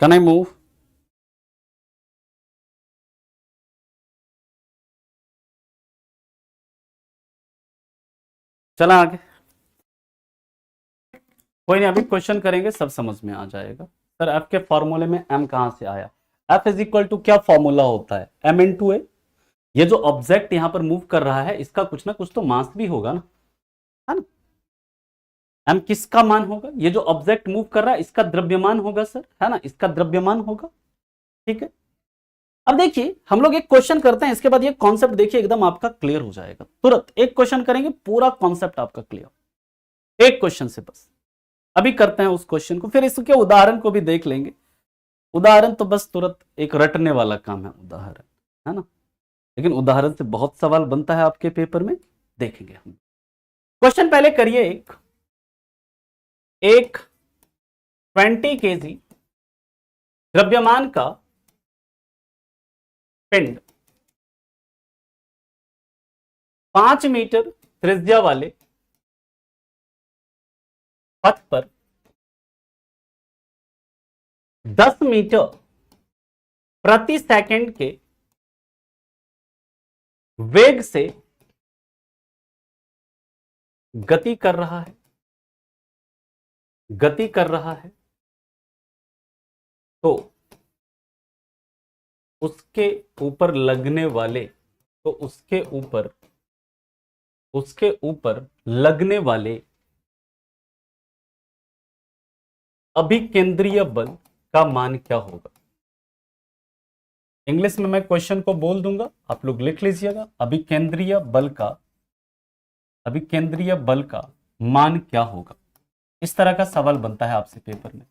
Can I move? चला आगे, कोई नहीं, अभी क्वेश्चन करेंगे सब समझ में आ जाएगा। सर एफ के फॉर्मूले में एम कहां से आया, एफ इज इक्वल टू क्या फॉर्मूला होता है, एम इन टू ए। ये जो ऑब्जेक्ट यहां पर मूव कर रहा है, इसका कुछ ना कुछ तो मास भी होगा ना, है ना। एम किसका मान होगा, ये जो ऑब्जेक्ट मूव कर रहा है इसका द्रव्यमान होगा सर, है ना, इसका द्रव्यमान होगा। ठीक है, अब देखिए हम लोग एक क्वेश्चन करते हैं, इसके बाद ये कॉन्सेप्ट देखिए एकदम आपका क्लियर हो जाएगा। तुरंत एक क्वेश्चन करेंगे, पूरा कॉन्सेप्ट आपका क्लियर, एक क्वेश्चन से बस। अभी करते हैं उस क्वेश्चन को, फिर इसके उदाहरण को भी देख लेंगे। उदाहरण तो बस तुरंत एक रटने वाला काम है उदाहरण, है ना, लेकिन उदाहरण से बहुत सवाल बनता है आपके पेपर में, देखेंगे हम। क्वेश्चन पहले करिए, एक 20 kg द्रव्यमान का पिंड 5 मीटर त्रिज्या वाले पथ पर 10 मीटर प्रति सेकंड के वेग से गति कर रहा है, गति कर रहा है, तो उसके ऊपर लगने वाले, तो उसके ऊपर लगने वाले अभिकेंद्रीय बल का मान क्या होगा। इंग्लिश में मैं क्वेश्चन को बोल दूंगा, आप लोग लिख लीजिएगा। अभिकेंद्रीय बल का मान क्या होगा। इस तरह का सवाल बनता है आपसे पेपर में।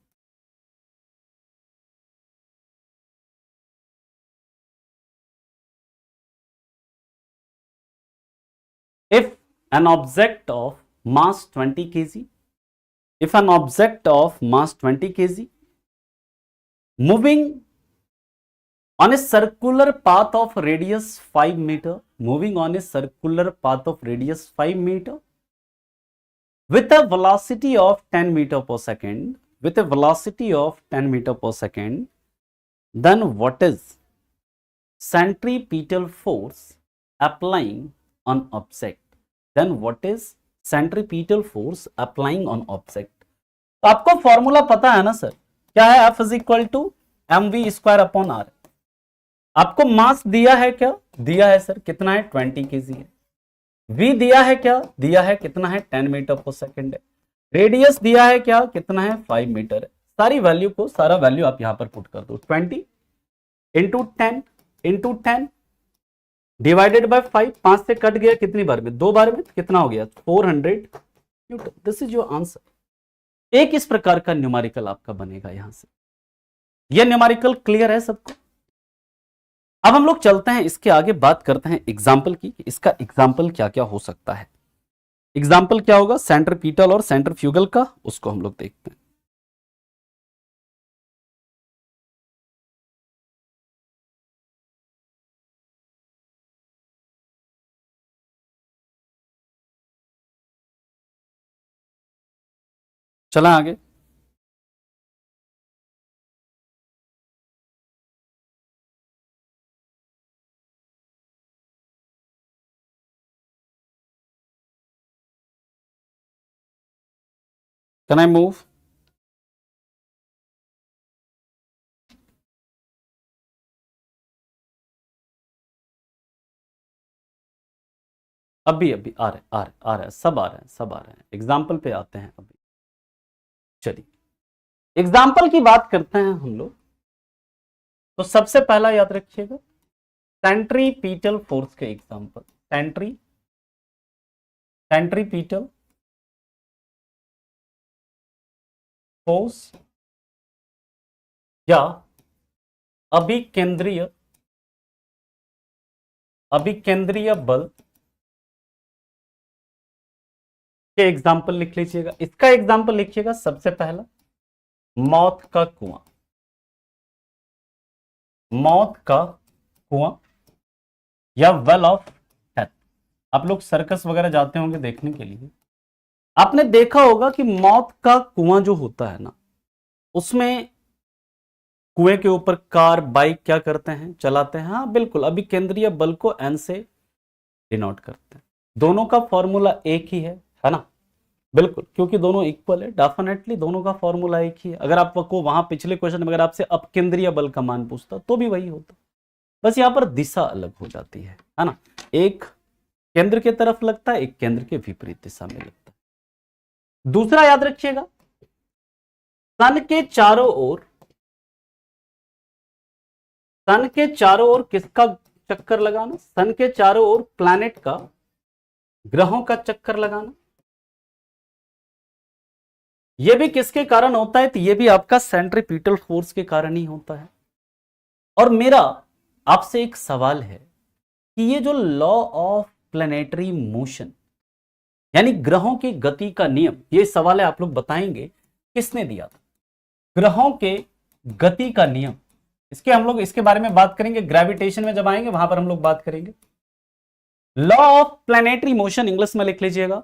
If an object of mass 20 kg, if an object of mass 20 kg moving on a circular path of radius 5 meter, moving on a circular path of radius 5 meter with a velocity of 10 meter per second, with a velocity of 10 meter per second, then what is centripetal force applying on object? Then what is centripetal force applying on object? तो आपको formula पता है ना sir, क्या है? F is equal to mv square upon r. आपको mass दिया है, क्या दिया है सर? कितना है? 20 केजी है। v दिया है, क्या दिया है? कितना है? 10 मीटर पर सेकेंड है। रेडियस दिया है, क्या कितना है? 5 मीटर है। सारी वैल्यू को, सारा वैल्यू आप यहां पर पुट कर दो। 20 इंटू 10 डिवाइडेड बाय 5, 5 से कट गया कितनी बार में? 2 बार में। कितना हो गया? 400 Newton. This is your answer. एक इस प्रकार का न्यूमेरिकल आपका बनेगा यहां से। यह न्यूमेरिकल क्लियर है सबको? अब हम लोग चलते हैं इसके आगे, बात करते हैं एग्जाम्पल की। इसका एग्जाम्पल क्या क्या हो सकता है। एग्जाम्पल क्या होगा सेंट्रीपिटल और सेंट्रीफ्यूगल का, उसको हम लोग देखते हैं। चला आगे। Can I move? अभी अभी आ रहे हैं, सब आ रहे हैं। एग्जाम्पल पे आते हैं अभी। चलिए एग्जाम्पल की बात करते हैं हम लोग। तो सबसे पहला याद रखिएगा सेंट्रीपिटल फोर्स के एग्जाम्पल। सेंट्रीपिटल फोर्स या अभिकेंद्रीय बल के एग्जाम्पल लिख लीजिएगा। इसका एग्जाम्पल लिखिएगा सबसे पहला मौत का कुआं या वेल ऑफ डेथ। आप लोग सर्कस वगैरह जाते होंगे देखने के लिए, आपने देखा होगा कि मौत का कुआं जो होता है ना, उसमें कुएं के ऊपर कार बाइक क्या करते हैं? चलाते हैं। हाँ बिल्कुल, अभी केंद्रीय बल को एन से डिनोट करते हैं। दोनों का फॉर्मूला एक ही है ना? बिल्कुल, क्योंकि दोनों इक्वल है। डेफिनेटली दोनों का फॉर्मूला एक ही है। अगर आपको वहां पिछले क्वेश्चन में अगर आपसे अपकेंद्रीय बल का मान पूछता तो भी वही होता, बस यहां पर दिशा अलग हो जाती है ना? एक केंद्र की तरफ लगता है, एक केंद्र के विपरीत दिशा में लगता है। दूसरा याद रखिएगा, सन के चारों ओर किसका चक्कर लगाना? सन के चारों ओर प्लैनेट का, ग्रहों का चक्कर लगाना। यह भी किसके कारण होता है? तो यह भी आपका सेंट्रीपिटल फोर्स के कारण ही होता है। और मेरा आपसे एक सवाल है कि ये जो लॉ ऑफ प्लैनेटरी मोशन यानी ग्रहों की गति का नियम, ये सवाल है, आप लोग बताएंगे किसने दिया था? ग्रहों के गति का नियम, हम लोग इसके बारे में बात करेंगे ग्रेविटेशन में जब आएंगे, वहां पर हम लोग बात करेंगे। Law of planetary motion English में लिख लीजिएगा।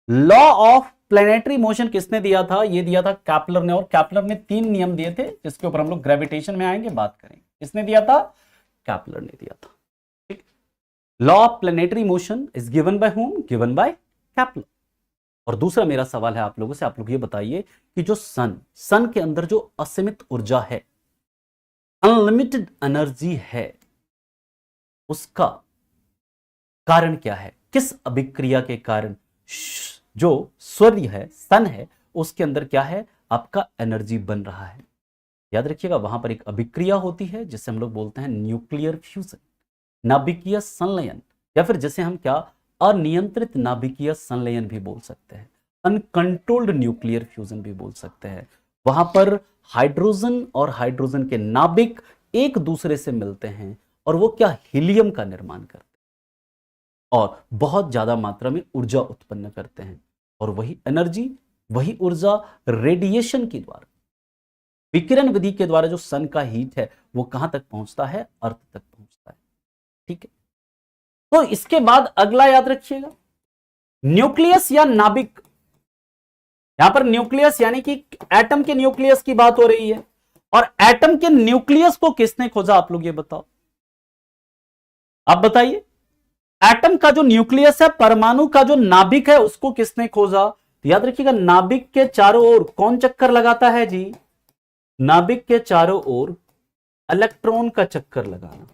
लॉ ऑफ प्लैनेटरी मोशन किसने दिया था? ये दिया था कैपलर ने। और कैपलर ने 3 नियम दिए थे, जिसके ऊपर हम लोग ग्रेविटेशन में आएंगे, बात करेंगे। किसने दिया था? कैपलर ने दिया था। ठीक, law of planetary motion is given by whom? Given by कैपलर। और दूसरा मेरा सवाल है आप लोगों से, आप लोग ये बताइए कि जो सन के अंदर जो असीमित ऊर्जा है, अनलिमिटेड एनर्जी है, उसका कारण क्या है? किस अभिक्रिया के कारण जो सूर्य है, सन है, उसके अंदर क्या है? आपका एनर्जी बन रहा है। याद रखिएगा, वहां पर एक अभिक्रिया होती है जिसे हम लोग बोलते हैं न्यूक्लियर फ्यूजन, नाभिकीय संलयन, या फिर जैसे हम क्या, अनियंत्रित नाभिकीय संलयन भी बोल सकते हैं, अनकंट्रोल्ड न्यूक्लियर फ्यूजन भी बोल सकते हैं। वहां पर हाइड्रोजन और हाइड्रोजन के नाभिक एक दूसरे से मिलते हैं और वो क्या, हीलियम का निर्माण करते हैं और बहुत ज्यादा मात्रा में ऊर्जा उत्पन्न करते हैं। और वही एनर्जी, वही ऊर्जा रेडिएशन के द्वारा, विकिरण विधि के द्वारा जो सन का हीट है वो कहां तक पहुंचता है? अर्थ तक पहुंचता है। ठीक है, तो इसके बाद अगला याद रखिएगा, न्यूक्लियस या नाभिक। यहां पर न्यूक्लियस यानी कि एटम के न्यूक्लियस की बात हो रही है, और एटम के न्यूक्लियस को किसने खोजा? आप लोग ये बताओ, आप बताइए। एटम का जो न्यूक्लियस है, परमाणु का जो नाभिक है, उसको किसने खोजा? तो याद रखिएगा, नाभिक के चारों ओर कौन चक्कर लगाता है जी? नाभिक के चारों ओर इलेक्ट्रॉन का चक्कर लगाना।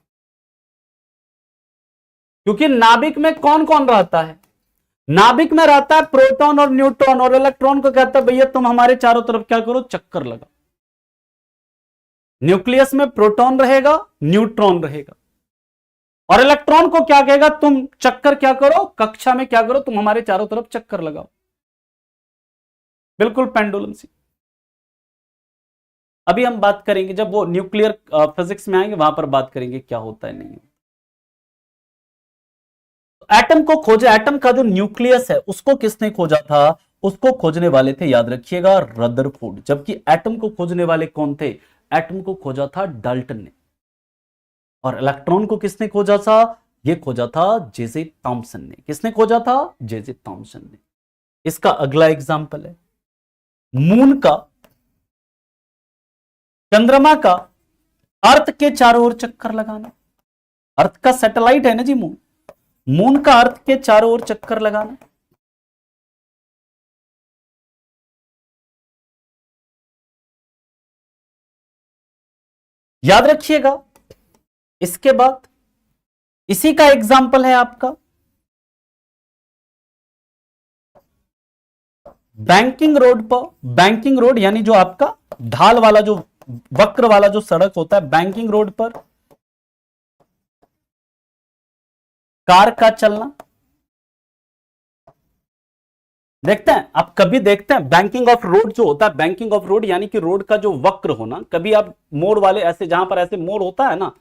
क्योंकि नाभिक में कौन कौन रहता है? नाभिक में रहता है प्रोटॉन और न्यूट्रॉन, और इलेक्ट्रॉन को कहता है भैया तुम हमारे चारों तरफ क्या करो, चक्कर लगा। न्यूक्लियस में प्रोटॉन रहेगा, न्यूट्रॉन रहेगा, और इलेक्ट्रॉन को क्या कहेगा, तुम चक्कर क्या करो, कक्षा में क्या करो, तुम हमारे चारों तरफ चक्कर लगाओ। बिल्कुल पेंडुलम सी। अभी हम बात करेंगे, जब वो न्यूक्लियर फिजिक्स में आएंगे वहां पर बात करेंगे क्या होता है नहीं। एटम को खोजा, एटम का जो न्यूक्लियस है उसको किसने खोजा था? उसको खोजने वाले थे, याद रखिएगा, रदरफोर्ड। जबकि एटम को खोजने वाले कौन थे? एटम को खोजा था डाल्टन ने। और इलेक्ट्रॉन को किसने खोजा था? ये खोजा था जे थॉमसन ने। किसने खोजा था? जे थॉमसन ने। इसका अगला एग्जाम्पल है मून का, चंद्रमा का अर्थ के चारों ओर चक्कर लगाना। अर्थ का सैटेलाइट है ना जी मून, मून का अर्थ के चारों ओर चक्कर लगाना। याद रखिएगा। इसके बाद इसी का एग्जाम्पल है आपका बैंकिंग रोड पर। बैंकिंग रोड यानी जो आपका ढाल वाला, जो वक्र वाला जो सड़क होता है, बैंकिंग रोड पर कार का चलना। देखते हैं आप, कभी देखते हैं बैंकिंग ऑफ रोड जो होता है, बैंकिंग ऑफ रोड यानी कि रोड का जो वक्र होना। कभी आप मोड़ वाले ऐसे, जहां पर ऐसे मोड़ होता है ना,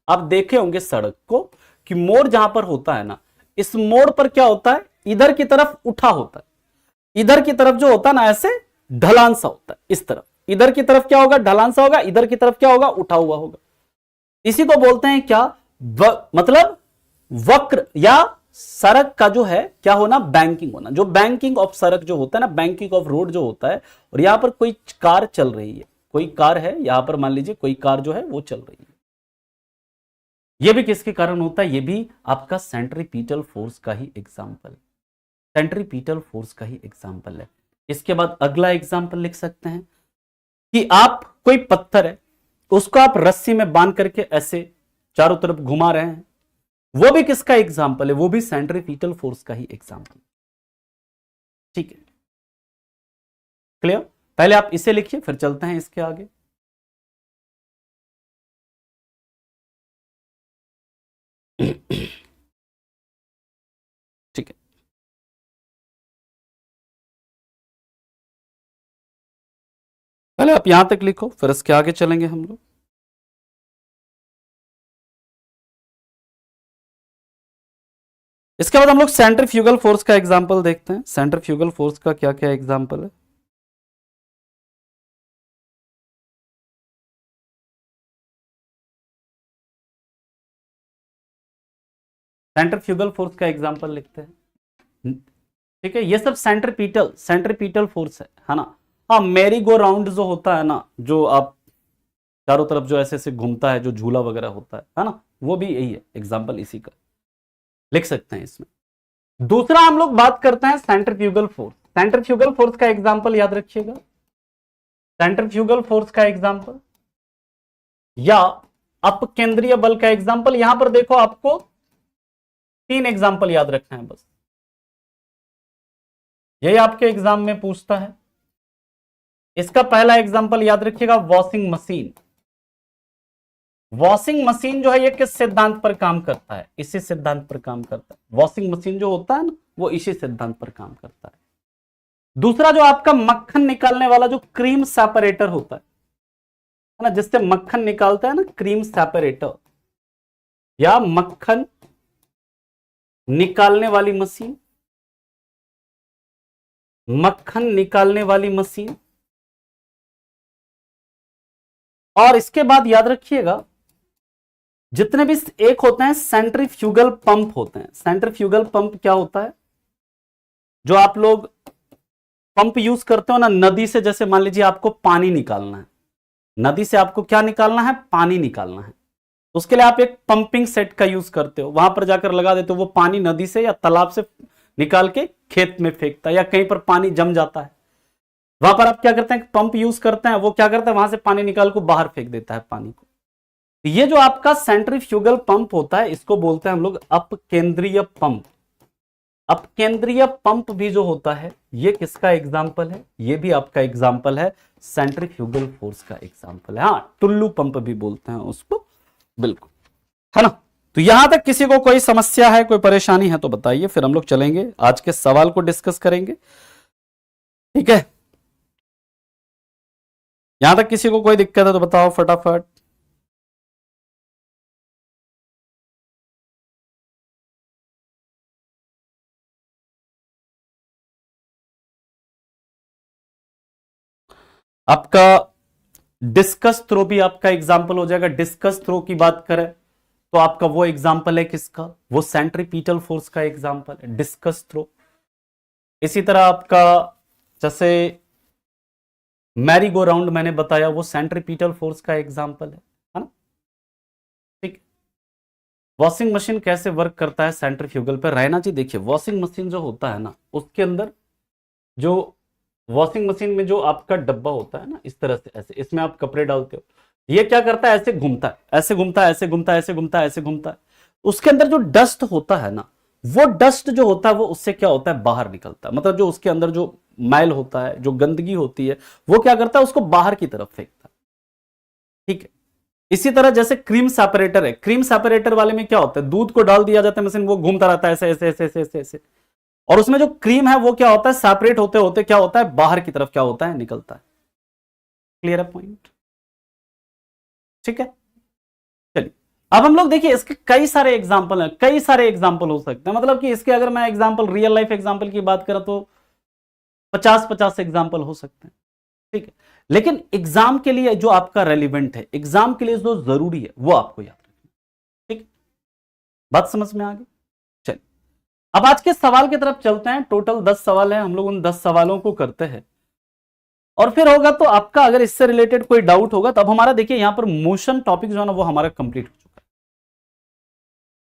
आप देखे होंगे सड़क को कि मोड़ जहां पर होता है ना, इस मोड़ पर क्या होता है, इधर की तरफ उठा होता है, इधर की तरफ जो होता है ना ऐसे ढलान सा होता है, इस तरफ इधर की तरफ क्या होगा, ढलान सा होगा, इधर की तरफ क्या होगा, उठा हुआ होगा। इसी को बोलते हैं क्या, मतलब वक्र या सड़क का जो है क्या होना, बैंकिंग होना। जो बैंकिंग ऑफ सड़क जो होता है ना, बैंकिंग ऑफ रोड जो होता है, और यहां पर कोई कार चल रही है, कोई कार है यहां पर, मान लीजिए कोई कार जो है वो चल रही है, ये भी किसके कारण होता है? ये भी आपका सेंट्रीपिटल फोर्स का ही एग्जाम्पल, सेंट्रीपिटल फोर्स का ही एग्जाम्पल है। इसके बाद अगला एग्जाम्पल लिख सकते हैं कि आप, कोई पत्थर है उसको आप रस्सी में बांध करके ऐसे चारों तरफ घुमा रहे हैं, वो भी किसका एग्जाम्पल है? वो भी सेंट्रीपिटल फोर्स का ही एग्जाम्पल। ठीक है, क्लियर? पहले आप इसे लिखिए, फिर चलते हैं इसके आगे। ठीक है, पहले आप यहां तक लिखो, फिर इसके आगे चलेंगे हम लोग। इसके बाद हम लोग सेंट्रीफ्यूगल फोर्स का एग्जांपल देखते हैं। सेंट्रीफ्यूगल फोर्स का क्या क्या एग्जांपल है? सेंट्रीफ्यूगल फोर्स का एग्जांपल लिखते हैं। ठीक है, ये सब सेंट्रीपिटल फोर्स है ना। हाँ, मेरी गो राउंड जो होता है ना, जो आप चारों तरफ जो ऐसे ऐसे घूमता है, जो झूला वगैरह होता है ना, वो भी यही है एग्जाम्पल, इसी का लिख सकते हैं इसमें। दूसरा हम लोग बात करते हैं सेंट्रीफ्यूगल फोर्स। सेंट्रीफ्यूगल फोर्स का एग्जांपल याद रखिएगा, सेंट्रीफ्यूगल फोर्स का एग्जांपल या अपकेंद्रीय बल का एग्जांपल। यहां पर देखो आपको 3 एग्जांपल याद रखना है बस, यही आपके एग्जाम में पूछता है। इसका पहला एग्जांपल याद रखिएगा, वॉशिंग मशीन। वॉशिंग मशीन जो है ये किस सिद्धांत पर काम करता है? इसी सिद्धांत पर काम करता है। वॉशिंग मशीन जो होता है ना, वो इसी सिद्धांत पर काम करता है। दूसरा जो आपका मक्खन निकालने वाला जो क्रीम सेपरेटर होता है ना, जिससे मक्खन निकालता है ना, क्रीम सेपरेटर या मक्खन निकालने वाली मशीन, मक्खन निकालने वाली मशीन। और इसके बाद याद रखिएगा, जितने भी एक होते हैं सेंट्रीफ्यूगल पंप होते हैं। सेंट्रीफ्यूगल पंप क्या होता है? जो आप लोग पंप यूज करते हो ना नदी से, जैसे मान लीजिए आपको पानी निकालना है, नदी से आपको क्या निकालना है? पानी निकालना है। उसके लिए आप एक पंपिंग सेट का यूज करते हो, वहां पर जाकर लगा देते हो, वो पानी नदी से या तालाब से निकाल के खेत में फेंकता है, या कहीं पर पानी जम जाता है, वहां पर आप क्या करते हैं? पंप यूज करते हैं। वो क्या करता है? वहां से पानी निकाल को बाहर फेंक देता है पानी को। ये जो आपका सेंट्रीफ्यूगल पंप होता है, इसको बोलते हैं हम लोग अपकेंद्रीय पंप। अपकेंद्रीय पंप भी जो होता है, ये किसका एग्जाम्पल है? ये भी आपका एग्जाम्पल है, सेंट्रीफ्यूगल फोर्स का एग्जाम्पल है। हाँ, टुल्लू पंप भी बोलते हैं उसको, बिल्कुल, है ना। तो यहां तक किसी को कोई समस्या है, कोई परेशानी है तो बताइए, फिर हम लोग चलेंगे आज के सवाल को डिस्कस करेंगे। ठीक है, यहां तक किसी को कोई दिक्कत है तो बताओ फटाफट। आपका डिस्कस थ्रो भी आपका एग्जाम्पल हो जाएगा। डिस्कस थ्रो की बात करें तो आपका वो एग्जाम्पल है किसका? वो सेंट्रीपिटल फोर्स का एग्जाम्पल है, डिस्कस थ्रो। इसी तरह आपका जैसे मैरी गो राउंड मैंने बताया, वो सेंट्रीपिटल फोर्स का एग्जाम्पल है ना। ठीक। वॉशिंग मशीन कैसे वर्क करता है सेंट्रीफ्यूगल पर? रैना जी देखिए, वॉशिंग मशीन जो होता है ना, उसके अंदर जो वॉशिंग मशीन में जो आपका डब्बा होता है ना, इस तरह से ऐसे, इसमें आप कपड़े डालते हो, ये क्या करता है? ऐसे घूमता है, ऐसे घूमता है, ऐसे घूमता है, ऐसे घूमता है, ऐसे घूमता है। उसके अंदर जो डस्ट होता है ना, वो डस्ट जो होता है वो उससे क्या होता है? बाहर निकलता है। मतलब जो उसके अंदर जो मैल होता है, जो गंदगी होती है, वो क्या करता है? उसको बाहर की तरफ फेंकता है। ठीक है। इसी तरह जैसे क्रीम सेपरेटर है, क्रीम सेपरेटर वाले में क्या होता है? दूध को डाल दिया जाता है मशीन, वो घूमता रहता है ऐसे ऐसे ऐसे ऐसे ऐसे ऐसे, और उसमें जो क्रीम है वो क्या होता है? सेपरेट होते होते क्या होता है? बाहर की तरफ क्या होता है? निकलता है। क्लियर है पॉइंट? ठीक है, चलिए अब हम लोग देखिए, इसके कई सारे एग्जाम्पल हैं, कई सारे एग्जाम्पल हो सकते हैं। मतलब कि इसके अगर मैं एग्जाम्पल, रियल लाइफ एग्जाम्पल की बात करूं तो 50-50 एग्जाम्पल हो सकते हैं। ठीक है, लेकिन एग्जाम के लिए जो आपका रेलिवेंट है, एग्जाम के लिए जो जरूरी है, वो आपको याद रखना। ठीक, बात समझ में आ गई? चलिए अब आज के सवाल की तरफ चलते हैं। टोटल 10 सवाल है, हम लोग उन 10 सवालों को करते हैं, और फिर होगा तो आपका अगर इससे रिलेटेड कोई डाउट होगा, तब हमारा देखिए यहां पर मोशन टॉपिक जो है ना, वो हमारा कंप्लीट हो चुका है।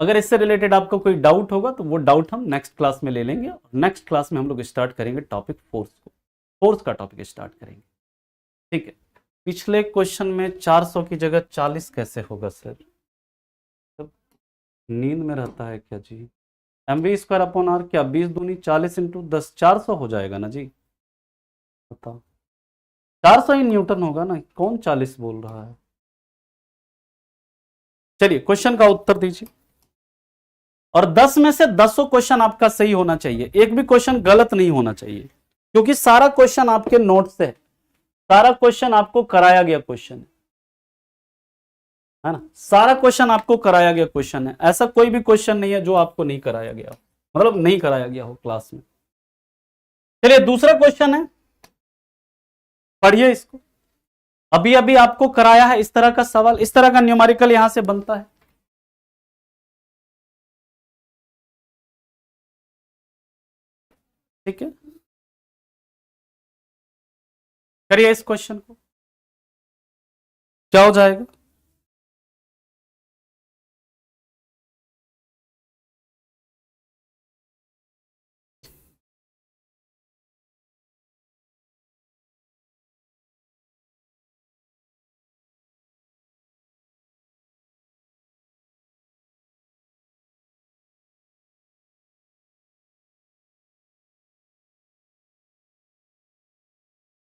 अगर इससे रिलेटेड आपको कोई डाउट होगा तो वो डाउट हम नेक्स्ट क्लास में ले लेंगे, और नेक्स्ट क्लास में हम लोग स्टार्ट करेंगे टॉपिक फोर्स को, फोर्स का टॉपिक स्टार्ट करेंगे। ठीक है, पिछले क्वेश्चन में 400 की जगह 40 कैसे होगा सर? तब नींद में रहता है क्या जी? mv² अपॉन r क्या 20 दूनी 40 इंटू 10, 400 हो जाएगा ना जी? बताओ, 400 ही न्यूटन होगा ना, कौन 40 बोल रहा है? चलिए क्वेश्चन का उत्तर दीजिए, और 10 में से 10 क्वेश्चन आपका सही होना चाहिए, एक भी क्वेश्चन गलत नहीं होना चाहिए, क्योंकि सारा क्वेश्चन आपके नोट से है, सारा क्वेश्चन आपको कराया गया क्वेश्चन है ना, सारा क्वेश्चन आपको कराया गया क्वेश्चन है। ऐसा कोई भी क्वेश्चन नहीं है जो आपको नहीं कराया गया, मतलब नहीं कराया गया हो क्लास में। चलिए दूसरा क्वेश्चन है, पढ़िए इसको। अभी अभी आपको कराया है इस तरह का सवाल, इस तरह का न्यूमेरिकल यहां से बनता है। ठीक है, करिए इस क्वेश्चन को, क्या हो जाएगा?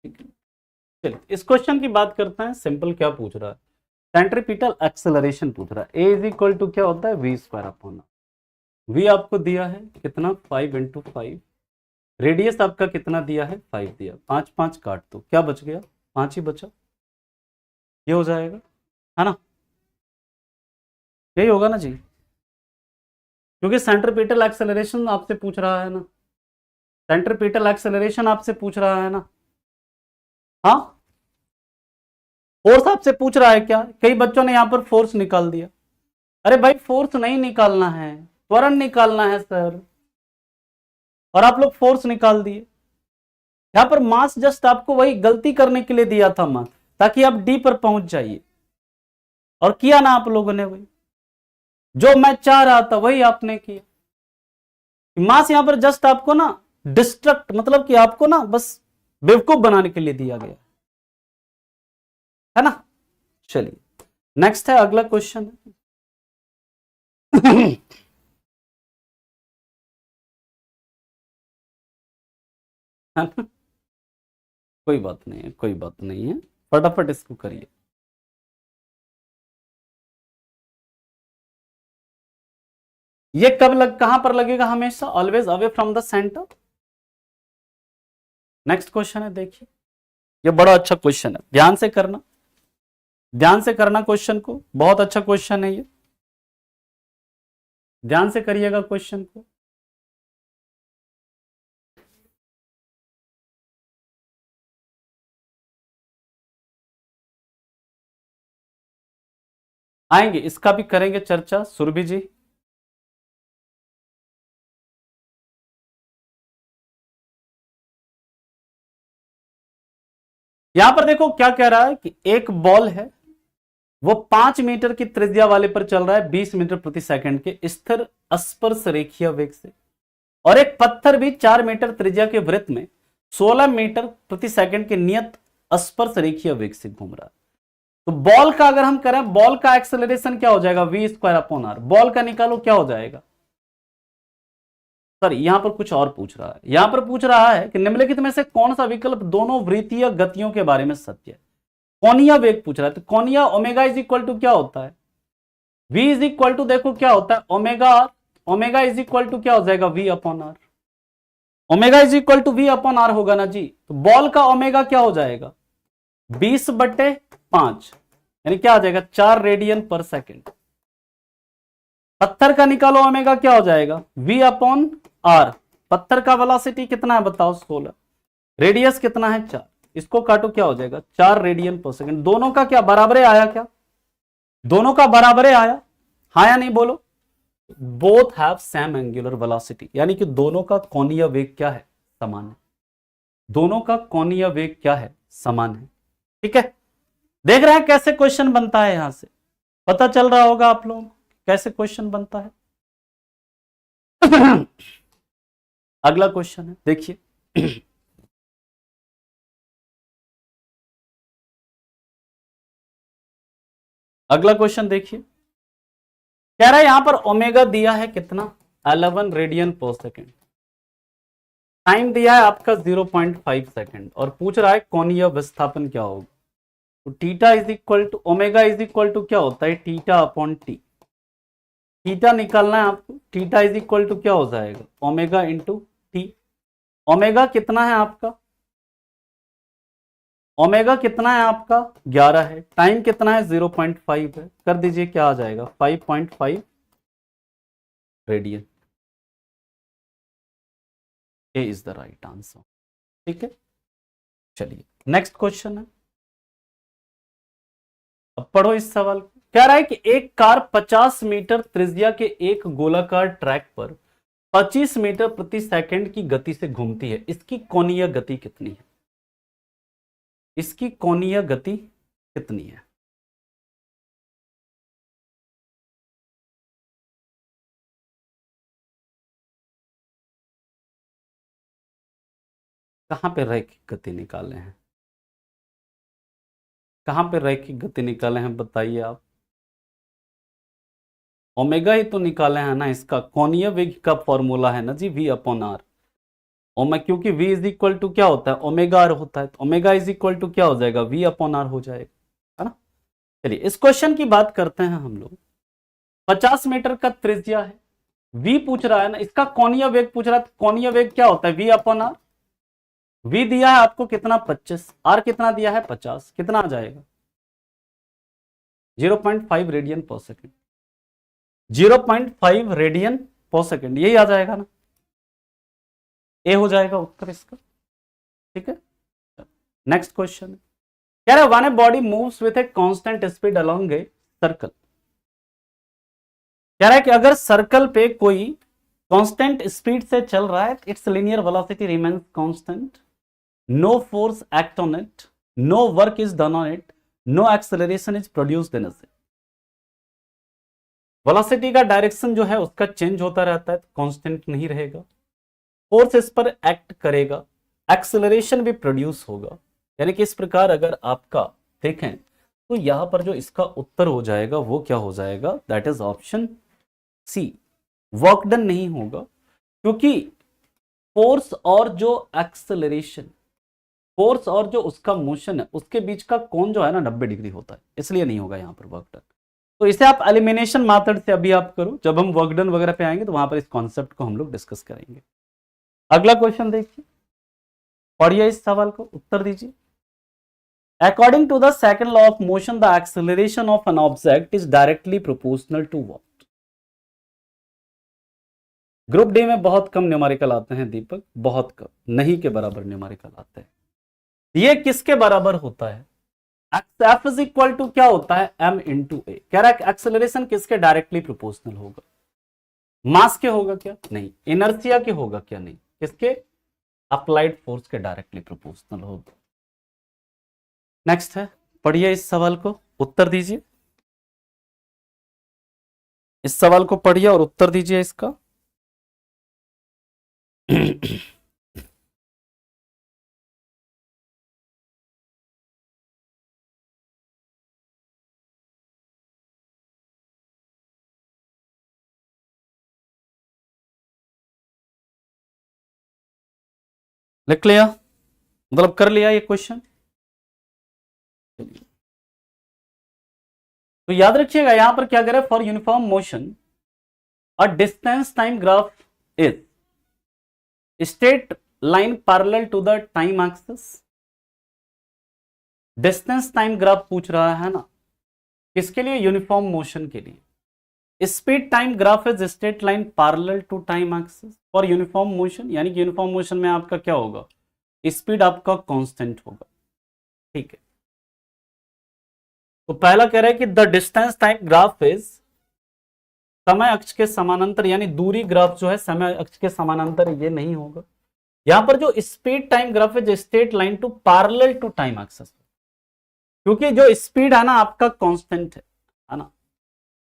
ठीक है, चलिए इस क्वेश्चन की बात करते हैं। सिंपल क्या पूछ रहा है, सेंट्रीपिटल एक्सेलरेशन पूछ रहा है। ए इज इक्वल टू क्या होता है, वी स्क्वायर अपॉन वी आपको दिया है कितना 5 इंटू 5, रेडियस आपका कितना दिया है 5 दिया, 5 5 काट दो, क्या बच गया 5 ही बचा, ये हो जाएगा, है ना, यही होगा ना जी, क्योंकि सेंट्रीपिटल एक्सेलरेशन आपसे पूछ रहा है ना, सेंट्रीपिटल एक्सेलरेशन आपसे पूछ रहा है ना, हाँ फोर्स आपसे पूछ रहा है क्या, कई बच्चों ने यहां पर फोर्स निकाल दिया, अरे भाई फोर्स नहीं निकालना है, त्वरण निकालना है सर, और आप लोग फोर्स निकाल दिए। यहां पर मास जस्ट आपको वही गलती करने के लिए दिया था मास, ताकि आप डी पर पहुंच जाइए, और किया ना आप लोगों ने, वही जो मैं चाह रहा था वही आपने किया। मास यहां पर जस्ट आपको ना डिस्ट्रक्ट, मतलब कि आपको ना बस बेवकूफ बनाने के लिए दिया गया है ना। चलिए नेक्स्ट है, अगला क्वेश्चन है कोई बात नहीं है, कोई बात नहीं है, फटाफट इसको करिए। ये कहां पर लगेगा, हमेशा always away from the centre. Next question है, देखिए ये बड़ा अच्छा क्वेश्चन है, ध्यान से करना, ध्यान से करना क्वेश्चन को, बहुत अच्छा क्वेश्चन है ये, ध्यान से करिएगा क्वेश्चन को। आएंगे, इसका भी करेंगे चर्चा, सुरभि जी। यहां पर देखो क्या कह रहा है कि एक बॉल है, वो 5 मीटर की त्रिज्या वाले पर चल रहा है 20 मीटर प्रति सेकंड के स्थिर स्पर्श रेखीय वेग से, और एक पत्थर भी 4 मीटर त्रिज्या के वृत्त में 16 मीटर प्रति सेकंड के नियत स्पर्श रेखीय वेग से घूम रहा है। तो बॉल का अगर हम करें, बॉल का एक्सेलरेशन क्या हो जाएगा, v square upon r, ball का निकालो क्या हो जाएगा। सर यहां पर कुछ और पूछ रहा है, यहां पर पूछ रहा है कि निम्नलिखित में से कौन सा विकल्प दोनों वृत्तीय गतियों के बारे में सत्य है। कोणीय वेग पूछ रहा है, तो कोणीय ओमेगा इज इक्वल टू क्या होता है, v इज इक्वल टू देखो क्या होता है omega r, omega is equal to क्या हो जाएगा v upon r, omega is equal to v upon r होगा ना जी। तो बॉल का ओमेगा क्या हो जाएगा 20/5, यानी क्या आ जाएगा 4 रेडियन पर सेकेंड। पत्थर का निकालो ओमेगा क्या हो जाएगा v अपॉन आर, पत्थर का वेलोसिटी कितना है बताओ 16, रेडियस कितना है 4, इसको काटो क्या हो जाएगा 4 रेडियन पर सेकेंड। दोनों का क्या बराबर आया, क्या दोनों का बराबर आया, हाँ या नहीं बोलो। Both have same angular velocity, यानी कि दोनों का कोणीय वेग क्या है, समान है, दोनों का कोणीय वेग क्या है, समान है। ठीक है, देख रहे हैं कैसे क्वेश्चन बनता है, यहां से पता चल रहा होगा आप लोगों को कैसे क्वेश्चन बनता है। अगला क्वेश्चन है, देखिए अगला क्वेश्चन देखिए, कह रहा है यहां पर ओमेगा दिया है कितना 11 रेडियन पर सेकेंड, टाइम दिया है आपका 0.5 सेकेंड, और पूछ रहा है कोणीय विस्थापन क्या होगा। तो theta is equal to omega is equal to क्या होता है थीटा अपॉन टी, थीटा निकालना है आपको, थीटा इज इक्वल टू क्या हो जाएगा ओमेगा इंटू टी। ओमेगा कितना है आपका, ओमेगा कितना है आपका 11 है, टाइम कितना है 0.5 है, कर दीजिए क्या आ जाएगा 5.5 radian. A is the right answer. ठीक है, चलिए नेक्स्ट क्वेश्चन है, अब पढ़ो इस सवाल को। कह रहा है कि एक कार 50 मीटर त्रिज्या के एक गोलाकार ट्रैक पर 25 मीटर प्रति सेकंड की गति से घूमती है, इसकी कोणीय गति कितनी है, इसकी कोणीय गति कितनी है। कहां पे रैखिक गति निकाले हैं, कहां पे रैखिक गति निकाले हैं बताइए आप, ओमेगा ही तो निकाले हैं ना, इसका कोणीय वेग का फॉर्मूला है ना जी v अपॉन आर, क्योंकि v इज इक्वल टू क्या होता है, ओमेगा आर होता है, तो ओमेगा इज इक्वल टू क्या हो जाएगा, v अपॉन आर हो जाएगा, है ना। चलिए इस क्वेश्चन की बात करते हैं हम लोग। 50 मीटर का त्रिज्या है, v पूछ रहा है ना, इसका कोणीय वेग पूछ रहा है, कोणीय वेग क्या होता है, v अपॉन आर। v दिया है आपको कितना 25, r कितना दिया है 50, कितना आ जाएगा 0.5 रेडियन पर सेकेंड, 0.5 रेडियन पर सेकेंड, यही आ जाएगा ना, ए हो जाएगा उत्तर इसका। ठीक है, नेक्स्ट क्वेश्चन कह रहा है one a body moves with a constant speed along a circle. कह रहा है कि अगर सर्कल पे कोई कांस्टेंट स्पीड से चल रहा है, it's linear velocity remains constant, no force act on it, no work is done on it, no acceleration is produced in it. Velocity का डायरेक्शन जो है उसका चेंज होता रहता है, कांस्टेंट नहीं रहेगा, फोर्स इस पर एक्ट करेगा, एक्सेलरेशन भी प्रोड्यूस होगा। यानी कि इस प्रकार अगर आपका देखें तो यहां पर जो इसका उत्तर हो जाएगा वो क्या हो जाएगा, that is option c, work done नहीं होगा, क्योंकि फोर्स और जो एक्सेलरेशन, फोर्स और जो उसका मोशन है उसके बीच का कोण जो है ना 90 डिग्री होता है, इसलिए नहीं होगा यहां पर वर्क डन। तो इसे आप एलिमिनेशन मेथड से अभी आप करो, जब हम वर्क डन वगैरह पे आएंगे तो वहां पर इस कॉन्सेप्ट को हम लोग डिस्कस करेंगे। अगला क्वेश्चन देखिए, पढ़िए इस सवाल को, उत्तर दीजिए। According to the second law of motion the acceleration of an object is directly proportional to what. Group d में बहुत कम न्यूमेरिकल आते हैं दीपक, बहुत कम, नहीं के बराबर न्यूमेरिकल आते हैं। ये किसके बराबर होता है, एफ इज इक्वल टू क्या होता है, एम इंटू ए। कह रहा है एक्सेलरेशन किसके डायरेक्टली प्रोपोर्शनल होगा, मास के होगा क्या, नहीं, इनर्शिया के होगा क्या, नहीं, किसके, अप्लाइड फोर्स के डायरेक्टली प्रोपोर्शनल होगा। नेक्स्ट है, पढ़िए इस सवाल को, उत्तर दीजिए। इस सवाल को पढ़िए और उत्तर दीजिए इसका। लिख लिया, मतलब कर लिया ये क्वेश्चन। तो याद रखिएगा यहां पर क्या करें, for uniform motion a distance time graph is straight line parallel to the time axis. Distance time graph पूछ रहा है ना, किसके लिए, यूनिफॉर्म मोशन के लिए। Speed time graph is straight line parallel to time axis for uniform motion, यानी कि यूनिफॉर्म मोशन में आपका क्या होगा, स्पीड आपका कांस्टेंट होगा। ठीक है, तो पहला कह रहा है कि the distance time graph is समय अक्ष के समानांतर, यानी दूरी ग्राफ जो है समय अक्ष के समानांतर, ये नहीं होगा। यहां पर जो स्पीड टाइम ग्राफ है straight line to parallel to time axis, क्योंकि जो स्पीड है ना आपका कांस्टेंट है ना,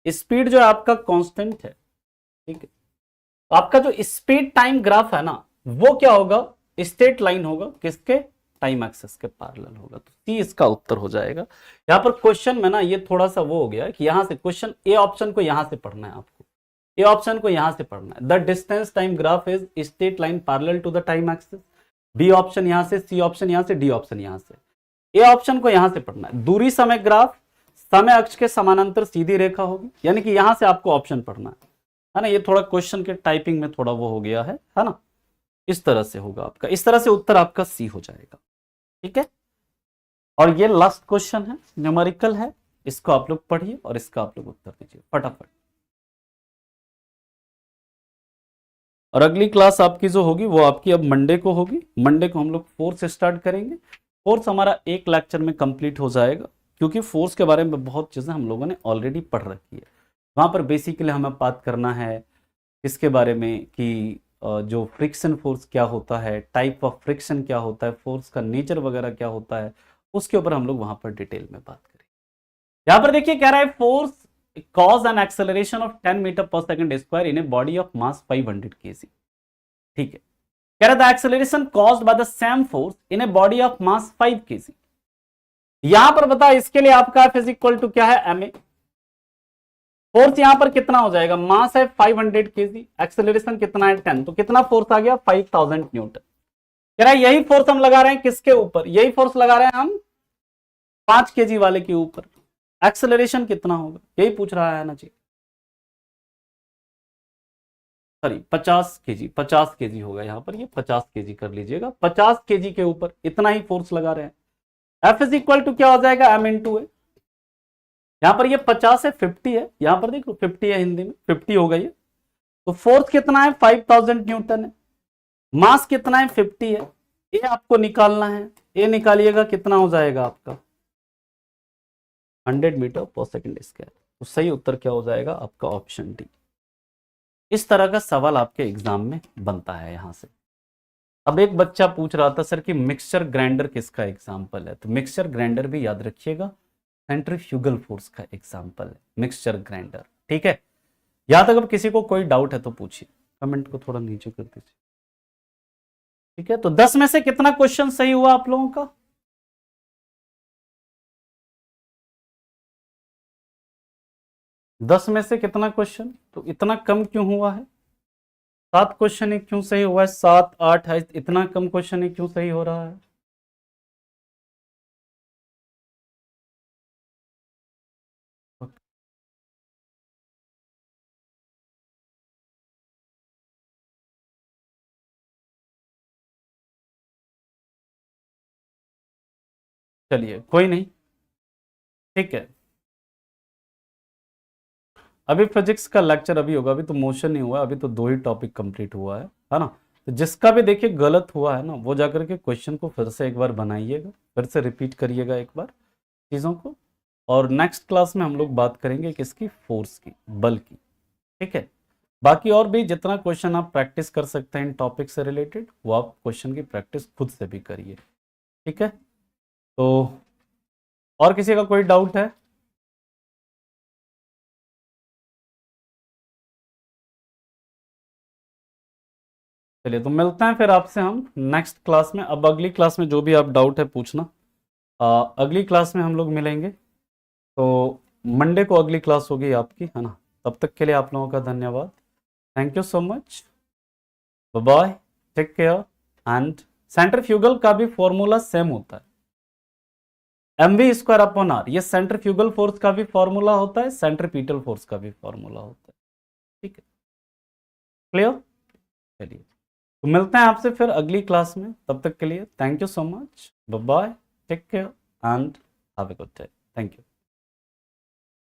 स्पीड जो है आपका कांस्टेंट है। ठीक है, तो आपका जो स्पीड टाइम ग्राफ है ना वो क्या होगा, स्ट्रेट लाइन होगा, किसके, टाइम एक्सिस के पैरेलल होगा। तो सी इसका उत्तर हो जाएगा। यहां पर क्वेश्चन में ना ये थोड़ा सा वो हो गया कि यहां से क्वेश्चन, ए ऑप्शन को यहां से पढ़ना है आपको, ए ऑप्शन को यहां से पढ़ना है, the distance time graph is straight line parallel to the time axis. B option यहां से, सी ऑप्शन यहां से, डी ऑप्शन यहां से। ए ऑप्शन को यहां से पढ़ना है, दूरी समय ग्राफ समय अक्ष के समानांतर सीधी रेखा होगी, यानी कि यहां से आपको ऑप्शन पढ़ना है ना। ये थोड़ा क्वेश्चन के टाइपिंग में थोड़ा वो हो गया है ना, इस तरह से होगा आपका, इस तरह से उत्तर आपका सी हो जाएगा। ठीक है, और ये लास्ट क्वेश्चन है, न्यूमेरिकल है, इसको आप लोग पढ़िए और इसका आप लोग उत्तर दीजिए फटाफट। और अगली क्लास आपकी जो होगी वो आपकी अब मंडे को होगी। मंडे को हम लोग फोर्स स्टार्ट करेंगे। फोर्स हमारा एक लेक्चर में कंप्लीट हो जाएगा, क्योंकि फोर्स के बारे में बहुत चीज़ें हम लोगों ने ऑलरेडी पढ़ रखी है। वहाँ पर बेसिकली हमें बात करना है इसके बारे में कि जो फ्रिक्शन फोर्स क्या होता है, टाइप ऑफ फ्रिक्शन क्या होता है, फोर्स का नेचर वगैरह क्या होता है, उसके ऊपर हम लोग वहाँ पर डिटेल में बात करेंगे। यहाँ पर देखिए कह रहा है force cause an acceleration of 10 metre per second square in a body of mass 500 kg। ठीक है, कह रहा था acceleration caused by the same force in a body of mass 5 kg। यहां पर बता, इसके लिए आपका F इज इक्वल टू क्या है, ma। फोर्स यहां पर कितना हो जाएगा, मास है 500 kg, एक्सेलरेशन कितना है 10, तो कितना फोर्स आ गया 5000 न्यूटन। कह रहा है यही फोर्स हम लगा रहे हैं किसके ऊपर, यही फोर्स लगा रहे हैं हम 5 kg वाले के ऊपर, एक्सेलरेशन कितना होगा यही पूछ रहा है ना जी। सॉरी 50 kg, 50 kg होगा यहाँ पर, ये 50 kg कर लीजिएगा, 50 kg के ऊपर इतना ही फोर्स लगा रहे हैं। एफ इज इक्वल टू क्या हो जाएगा, एम इंटू ए। यहाँ पर ये 50 है, 50 है, यहाँ पर देखो 50 है, हिंदी में 50 होगा ये। तो फोर्स कितना है, 5000 न्यूटन है। मास कितना है, 50 है। ये आपको निकालना है, ये निकालिएगा कितना हो जाएगा आपका 100 मीटर पर सेकेंड स्क्वायर। तो सही उत्तर क्या हो जाएगा आपका ऑप्शन डी। इस तरह का सवाल आपके एग्जाम में बनता है यहां से। अब एक बच्चा पूछ रहा था सर कि मिक्सचर ग्राइंडर किसका एग्जाम्पल है, तो मिक्सचर ग्राइंडर भी याद रखिएगा सेंट्रीफ्यूगल फोर्स का एग्जाम्पल है मिक्सचर ग्राइंडर। ठीक है, यहां तक अब किसी को कोई डाउट है तो पूछिए, कमेंट को थोड़ा नीचे कर दीजिए। ठीक है, तो 10 में से कितना क्वेश्चन सही हुआ आप लोगों का, 10 में से कितना क्वेश्चन, तो इतना कम क्यों हुआ है, 7 क्वेश्चन ही क्यों सही हुआ है, 7 8 है, इतना कम क्वेश्चन ही क्यों सही हो रहा है। चलिए कोई नहीं, ठीक है। अभी फिजिक्स का लेक्चर अभी होगा, अभी तो मोशन नहीं हुआ, अभी तो 2 ही टॉपिक कंप्लीट हुआ है ना। तो जिसका भी देखिए गलत हुआ है ना, वो जाकर के क्वेश्चन को फिर से एक बार बनाइएगा, फिर से रिपीट करिएगा एक बार चीज़ों को। और नेक्स्ट क्लास में हम लोग बात करेंगे किसकी, फोर्स की, बल की। ठीक है, बाकी और भी जितना क्वेश्चन आप प्रैक्टिस कर सकते हैं इन टॉपिक से रिलेटेड, वो आप क्वेश्चन की प्रैक्टिस खुद से भी करिए। ठीक है, तो और किसी का कोई डाउट है, चलिए तो मिलते हैं फिर आपसे हम नेक्स्ट क्लास में। अब अगली क्लास में जो भी आप डाउट है पूछना, अगली क्लास में हम लोग मिलेंगे। तो मंडे को अगली क्लास होगी आपकी, है ना। तब तक के लिए आप लोगों का धन्यवाद, thank you so much, bye, take care. And centrifugal का भी फॉर्मूला सेम होता है, mv स्क्वायर अपॉन आर, ये सेंट्रीफ्यूगल फोर्स का भी फॉर्मूला होता है, सेंट्रीपिटल फोर्स का भी फॉर्मूला होता है। ठीक है, क्लियर। चलिए तो मिलते हैं आपसे फिर अगली क्लास में, तब तक के लिए thank you so much, bye, take care and have a good day, thank you.